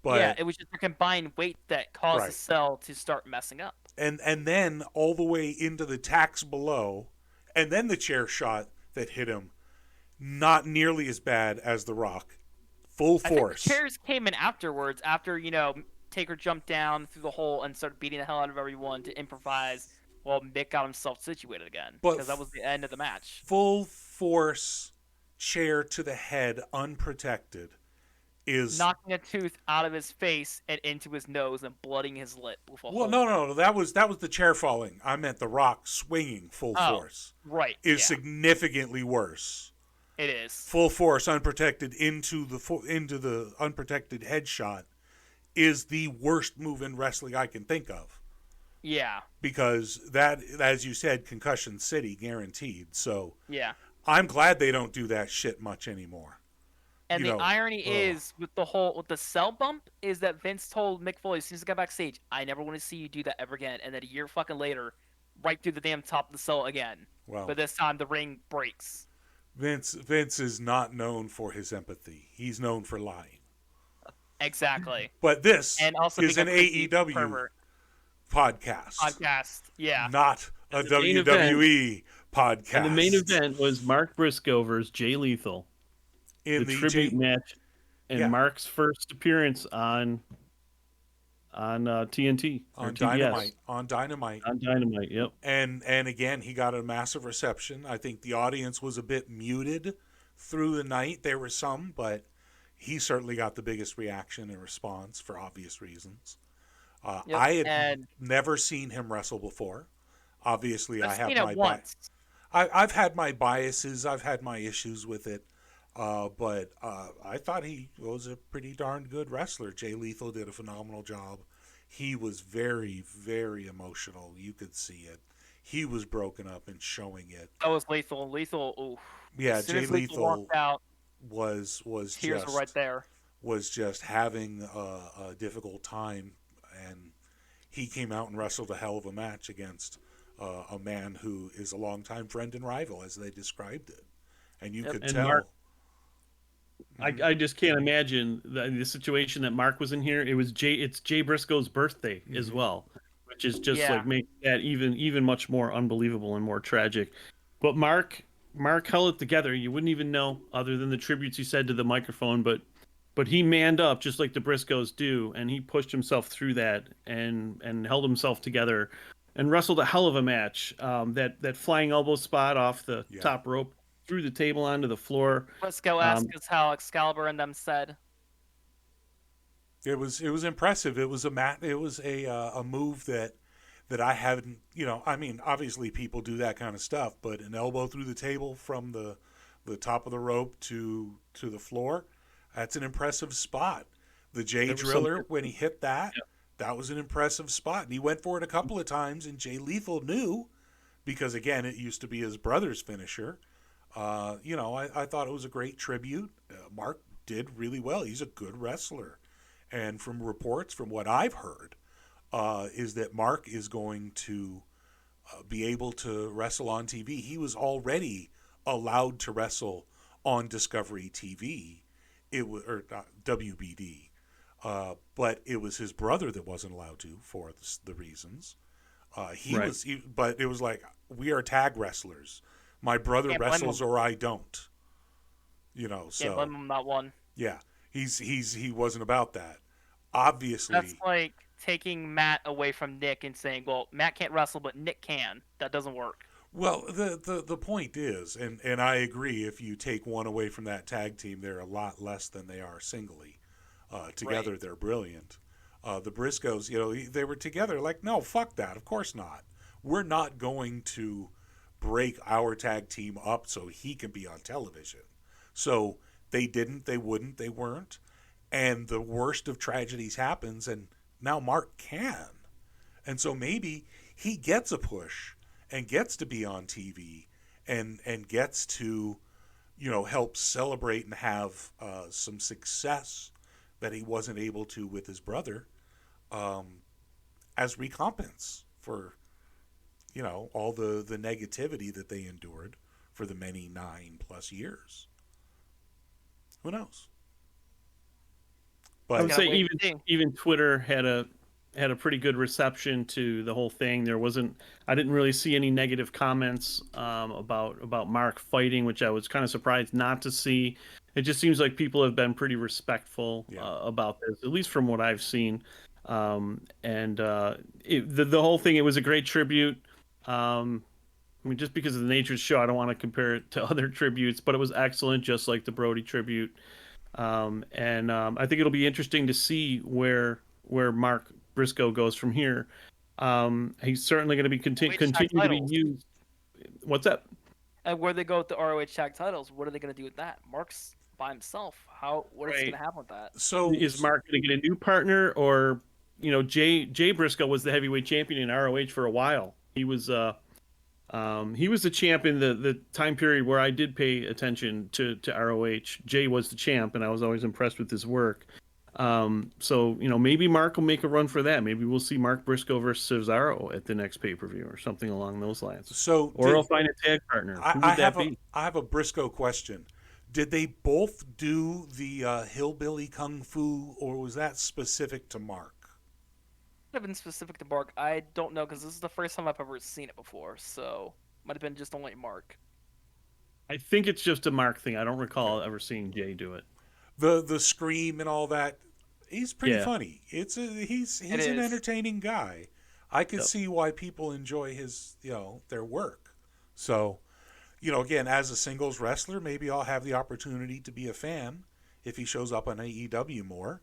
But Yeah, it was just a combined weight that caused Right. the cell to start messing up. and then all the way into the tacks below, and then the chair shot that hit him, not nearly as bad as the Rock. Full I think force. the chairs came in afterwards, after, Taker jumped down through the hole and started beating the hell out of everyone to improvise while Mick got himself situated again. But Because that was the end of the match. Full force chair to the head, unprotected, is Knocking a tooth out of his face and into his nose and blooding his lip with a well. hole. No. That was the chair falling. I meant the Rock swinging full Oh, force Right. is yeah, significantly worse. it is. Full force unprotected into the unprotected headshot is the worst move in wrestling I can think of. Yeah. Because that, as you said, Concussion City guaranteed. So Yeah. I'm glad they don't do that shit much anymore. And You the know, irony is with the cell bump is that Vince told Mick Foley as soon as he got backstage, I never want to see you do that ever again. And then a year fucking later, right through the damn top of the cell again. Well, but this time the ring breaks. Vince is not known for his empathy. He's known for lying. Exactly. But this and also is an creepy AEW pervert. podcast. Yeah. Not a And the main WWE podcast. And the main event was Mark Briscoe versus Jay Lethal. in the tribute match and Yeah. Mark's first appearance on TNT or on TBS. Dynamite. On Dynamite. On Dynamite, yep. And again, he got a massive reception. I think the audience was a bit muted through the night. There were some, but he certainly got the biggest reaction and response for obvious reasons. Yep, I had and never seen him wrestle before. Obviously, I I've have seen it my once. I've had my biases. I've had my issues with it. But I thought he was a pretty darn good wrestler. Jay Lethal did a phenomenal job. He was very, very emotional. You could see it. He was broken up and showing it. That was Lethal. Lethal, oof. Yeah, As soon Jay as Lethal walked out, was tears just were right there. was just having a difficult time, and he came out and wrestled a hell of a match against a man who is a longtime friend and rival, as they described it, and you could And tell. Mark, I just can't imagine the situation that Mark was in here. It's Jay Briscoe's birthday as well, which is just like make that even much more unbelievable and more tragic. But Mark held it together. You wouldn't even know, other than the tributes he said to the microphone, but he manned up just like the Briscoes do, and he pushed himself through that and held himself together and wrestled a hell of a match. That flying elbow spot off the top rope through the table onto the floor. Briscoe asked us how Excalibur and them said. It was impressive. It was a move that I haven't, I mean, obviously people do that kind of stuff, but an elbow through the table from the top of the rope to the floor, that's an impressive spot. The Jay Driller, when he hit that, that was an impressive spot. And he went for it a couple of times, and Jay Lethal knew, because again, it used to be his brother's finisher. I thought it was a great tribute. Mark did really well. He's a good wrestler. And from reports, from what I've heard, is that Mark is going to be able to wrestle on TV. He was already allowed to wrestle on Discovery TV, or WBD, but it was his brother that wasn't allowed to for the reasons. But it was like, we are tag wrestlers. My brother wrestles or I don't. So Can't blame him that one. Yeah, he wasn't about that. Obviously, that's like taking Matt away from Nick and saying, "Well, Matt can't wrestle, but Nick can." That doesn't work. Well, the point is, and I agree. If you take one away from that tag team, they're a lot less than they are singly. Together, they're brilliant. The Briscoes, they were together. Like, no, fuck that. Of course not. We're not going to break our tag team up so he can be on television. So they didn't, they wouldn't, they weren't. And the worst of tragedies happens, and now Mark can. And so maybe he gets a push and gets to be on TV and gets to, help celebrate and have some success that he wasn't able to with his brother as recompense for all the negativity that they endured for the many 9+ years. Who knows? But I would say even Twitter had a pretty good reception to the whole thing. I didn't really see any negative comments about Mark fighting, which I was kind of surprised not to see. It just seems like people have been pretty respectful about this, at least from what I've seen. The whole thing, it was a great tribute. Just because of the nature of the show, I don't want to compare it to other tributes, but it was excellent, just like the Brody tribute. I think it'll be interesting to see where Mark Briscoe goes from here. He's certainly going to be continue to be used. What's that? And where they go with the ROH tag titles, what are they going to do with that? Mark's by himself. What is Right. going to happen with that? So Is Mark going to get a new partner, or Jay Briscoe was the heavyweight champion in ROH for a while. He was the champ in the time period where I did pay attention to ROH. Jay was the champ, and I was always impressed with his work. So maybe Mark will make a run for that. Maybe we'll see Mark Briscoe versus Cesaro at the next pay-per-view or something along those lines. So Or he'll find a tag partner. Who would that be? I have a Briscoe question. Did they both do the hillbilly kung fu, or was that specific to Mark? Could have been specific to Mark. I don't know because this is the first time I've ever seen it before, so might have been just only Mark. I think it's just a Mark thing. I don't recall ever seeing Jay do it. The scream and all that. He's pretty Yeah. funny. He's an is. entertaining guy. I could Yep. see why people enjoy his their work. So, again, as a singles wrestler, maybe I'll have the opportunity to be a fan if he shows up on AEW more.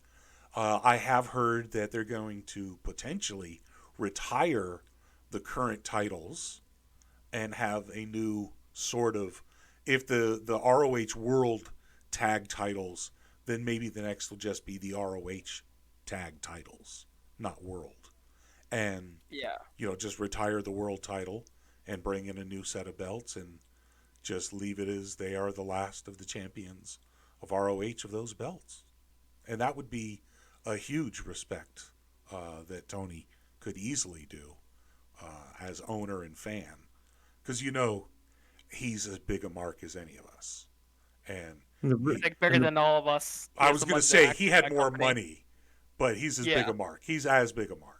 I have heard that they're going to potentially retire the current titles and have a new sort of, if the ROH World Tag titles, then maybe the next will just be the ROH Tag titles, not World. And, Yeah. just retire the World title and bring in a new set of belts and just leave it as they are the last of the champions of ROH of those belts. And that would be a huge respect that Tony could easily do as owner and fan. Because, he's as big a mark as any of us. And Bigger than all of us. I was Here's going to the say ones he that had more company. money, but he's as big a mark. He's as big a mark.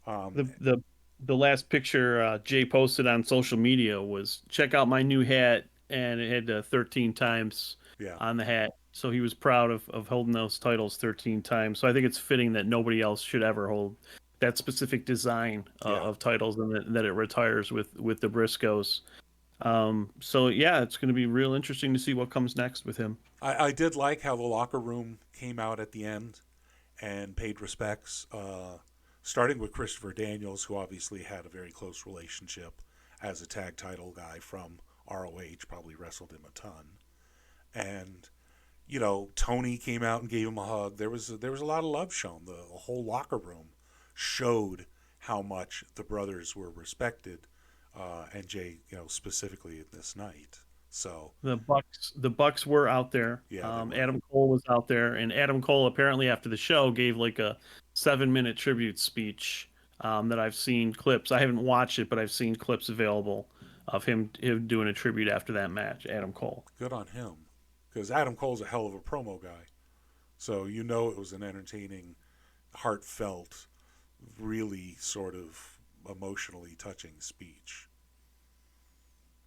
The last picture Jay posted on social media was, check out my new hat, and it had 13 times Yeah. on the hat. So he was proud of holding those titles 13 times. So I think it's fitting that nobody else should ever hold that specific design of titles, and that it retires with the Briscoes. So yeah, it's going to be real interesting to see what comes next with him. I did like how the locker room came out at the end and paid respects, starting with Christopher Daniels, who obviously had a very close relationship as a tag title guy from ROH, probably wrestled him a ton. And, Tony came out and gave him a hug. There was a lot of love shown. The whole locker room showed how much the brothers were respected, and Jay, specifically in this night. So the Bucks were out there. Yeah, Adam Cole was out there, and Adam Cole apparently after the show gave like a 7-minute tribute speech that I've seen clips. I haven't watched it, but I've seen clips available of him doing a tribute after that match. Adam Cole. good on him, because Adam Cole's a hell of a promo guy. So it was an entertaining, heartfelt, really sort of emotionally touching speech.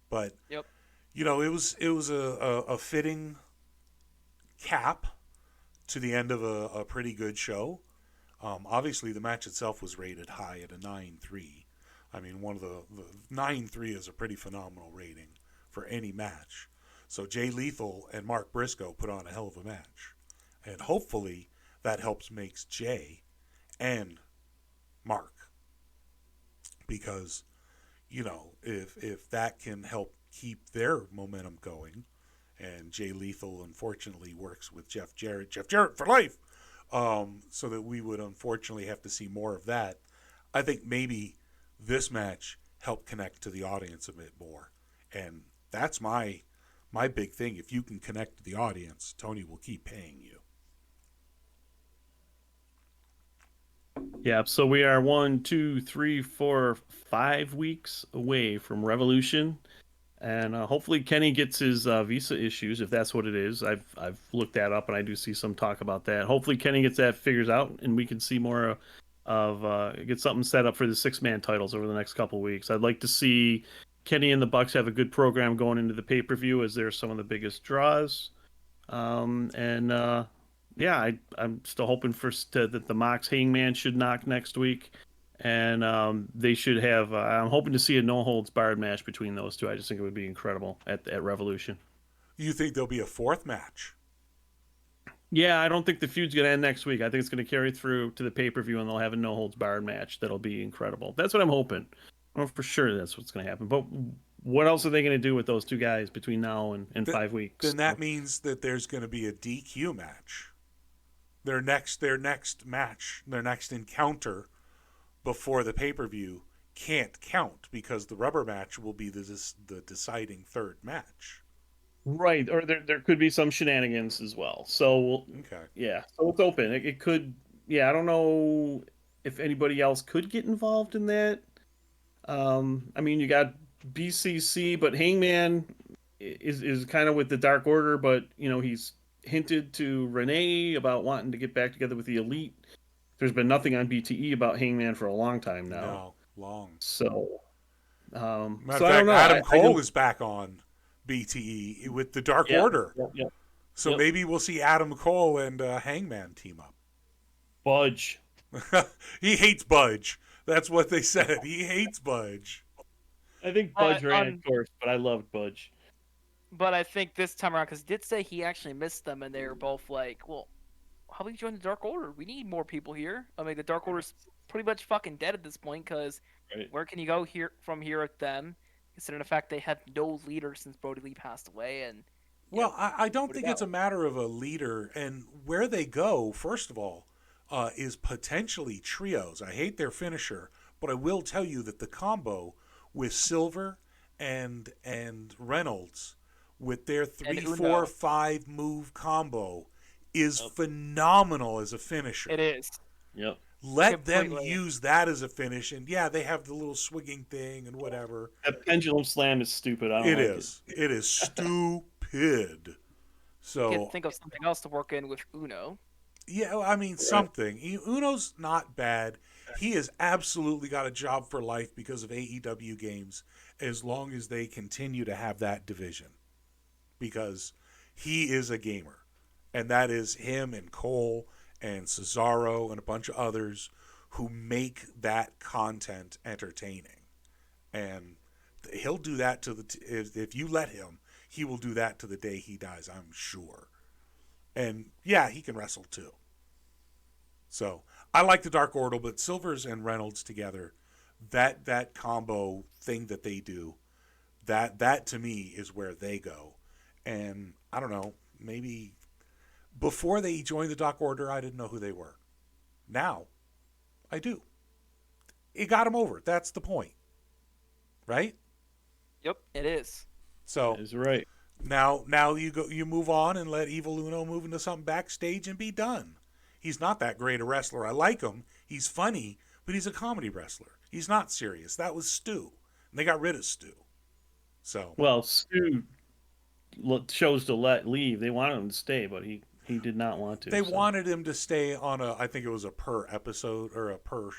But Yep. it was a fitting cap to the end of a pretty good show. Obviously, the match itself was rated high at a 9.3. I mean, one of the 9.3 is a pretty phenomenal rating for any match. So Jay Lethal and Mark Briscoe put on a hell of a match, and hopefully that helps makes Jay and Mark, because if that can help keep their momentum going, and Jay Lethal unfortunately works with Jeff Jarrett for life, so that we would unfortunately have to see more of that. I think maybe this match helped connect to the audience a bit more, and that's my big thing. If you can connect to the audience, Tony will keep paying you. Yeah, so we are 1, 2, 3, 4, 5 weeks away from Revolution, and hopefully Kenny gets his visa issues, if that's what it is. I've looked that up, and I do see some talk about that. Hopefully Kenny gets that figured out, and we can see more get something set up for the 6-man titles over the next couple weeks. I'd like to see Kenny and the Bucks have a good program going into the pay-per-view, as they're some of the biggest draws. Yeah, I'm still hoping that the Mox Hangman should knock next week, and they should have. I'm hoping to see a no holds barred match between those two. I just think it would be incredible at Revolution. You think there'll be a fourth match? Yeah, I don't think the feud's gonna end next week. I think it's gonna carry through to the pay-per-view, and they'll have a no holds barred match that'll be incredible. That's what I'm hoping. I don't know for sure that's what's gonna happen, but what else are they going to do with those two guys between now and 5 weeks? Then that means that there's going to be a DQ match. Their next match, their next encounter before the pay-per-view can't count because the rubber match will be the deciding third match. Right, or there could be some shenanigans as well. So Okay. yeah, so it's open. It could. Yeah, I don't know if anybody else could get involved in that. I mean, you got BCC, but Hangman is kind of with the Dark Order, but he's hinted to Renee about wanting to get back together with the Elite. There's been nothing on BTE about Hangman for a long time now. No, long. So, Matter so of I fact, don't know. Adam Cole is back on BTE with the Dark Order. Yep. So maybe we'll see Adam Cole and Hangman team up. Budge. He hates Budge. That's what they said. He hates Budge. I think Budge ran its course, but I loved Budge. But I think this time around, because he did say he actually missed them, and they were both like, well, how about you join the Dark Order? We need more people here. I mean, the Dark Order's pretty much fucking dead at this point, because where can you go from here with them, considering the fact they have no leader since Brody Lee passed away? And Well, I don't think it's a matter of a leader. And where they go, first of all, is potentially trios. I hate their finisher, but I will tell you that the combo with Silver and Reynolds with their 3-4-5 move combo is phenomenal as a finisher. it is. Yep. Let them Completely. use that as a finish. And yeah, they have the little swinging thing and whatever. That pendulum slam is stupid. I don't It like is. It is stupid. So Can't think of something else to work in with Uno. yeah, I mean something. Uno's not bad. He has absolutely got a job for life because of AEW games, as long as they continue to have that division, because he is a gamer, and that is him and Cole and Cesaro and a bunch of others who make that content entertaining, and he'll do that to if you let him, he will do that to the day he dies, I'm sure. And yeah, he can wrestle too. So I like the Dark Order, but Silvers and Reynolds together, that combo thing that they do, that to me is where they go. And I don't know, maybe before they joined the Dark Order, I didn't know who they were. Now, I do. It got them over. That's the point, right? Yep, it is. So That is right. now you move on and let Evil Uno move into something backstage and be done. He's not that great a wrestler. I like him. He's funny, but he's a comedy wrestler. He's not serious. That was Stu. And they got rid of Stu. So Well, Stu chose to leave. They wanted him to stay, but he did not want to. they wanted him to stay on I think it was a per episode or a per,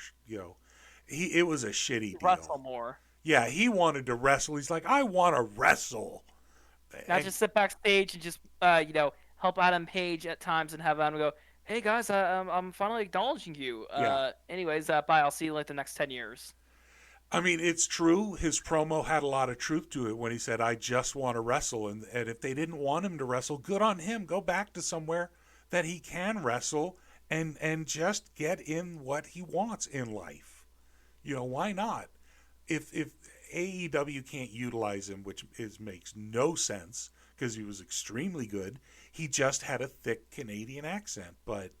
it was a shitty Wrestle deal. more. Yeah, he wanted to wrestle. He's like, I want to wrestle. Not And- just sit backstage and just help Adam Page at times and have Adam go, hey guys, I'm finally acknowledging you. Yeah. Anyways, bye. I'll see you like the next 10 years. I mean, it's true. His promo had a lot of truth to it when he said, I just want to wrestle. And if they didn't want him to wrestle, good on him. Go back to somewhere that he can wrestle and just get in what he wants in life. Why not? If AEW can't utilize him, which makes no sense because he was extremely good, he just had a thick Canadian accent. But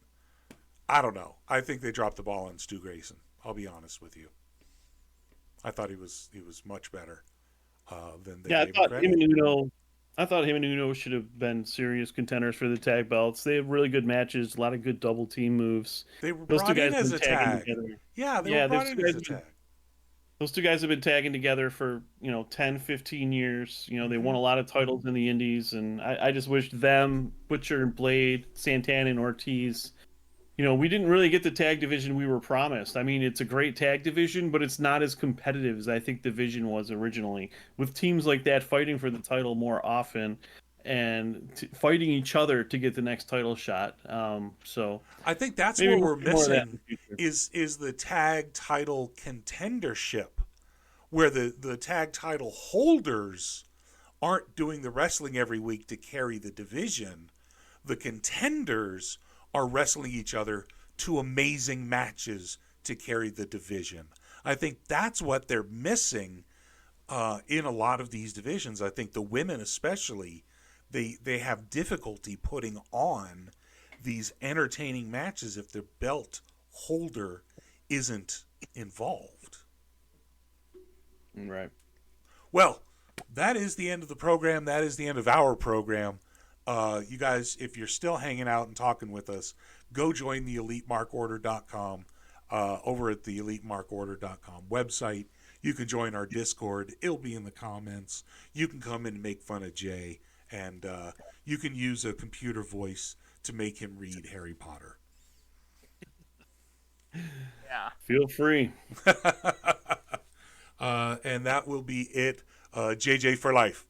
I don't know. I think they dropped the ball on Stu Grayson. I'll be honest with you. I thought he was much better than they gave him credit. I thought him and Uno should have been serious contenders for the tag belts. They have really good matches, a lot of good double team moves. They were Those two brought in guys as have a been tagging tag. together. Yeah, they Yeah, were brought those in two as a guys have tag. Those two guys have been tagging together for 10, 15 years. They won a lot of titles in the Indies, and I just wish them, Butcher and Blade, Santana and Ortiz. We didn't really get the tag division we were promised. I mean, it's a great tag division, but it's not as competitive as I think the vision was originally. With teams like that fighting for the title more often and fighting each other to get the next title shot. So I think that's maybe what we're more of that in missing the future. is the tag title contendership, where the tag title holders aren't doing the wrestling every week to carry the division. The contenders are wrestling each other to amazing matches to carry the division. I think that's what they're missing in a lot of these divisions. I think the women especially, they have difficulty putting on these entertaining matches if their belt holder isn't involved. Right. Well, that is the end of the program. That is the end of our program. You guys, if you're still hanging out and talking with us, go join the EliteMarkOrder.com over at the EliteMarkOrder.com website. You can join our Discord. It'll be in the comments. You can come in and make fun of Jay, and you can use a computer voice to make him read Harry Potter. Yeah. Feel free. And that will be it. JJ for life.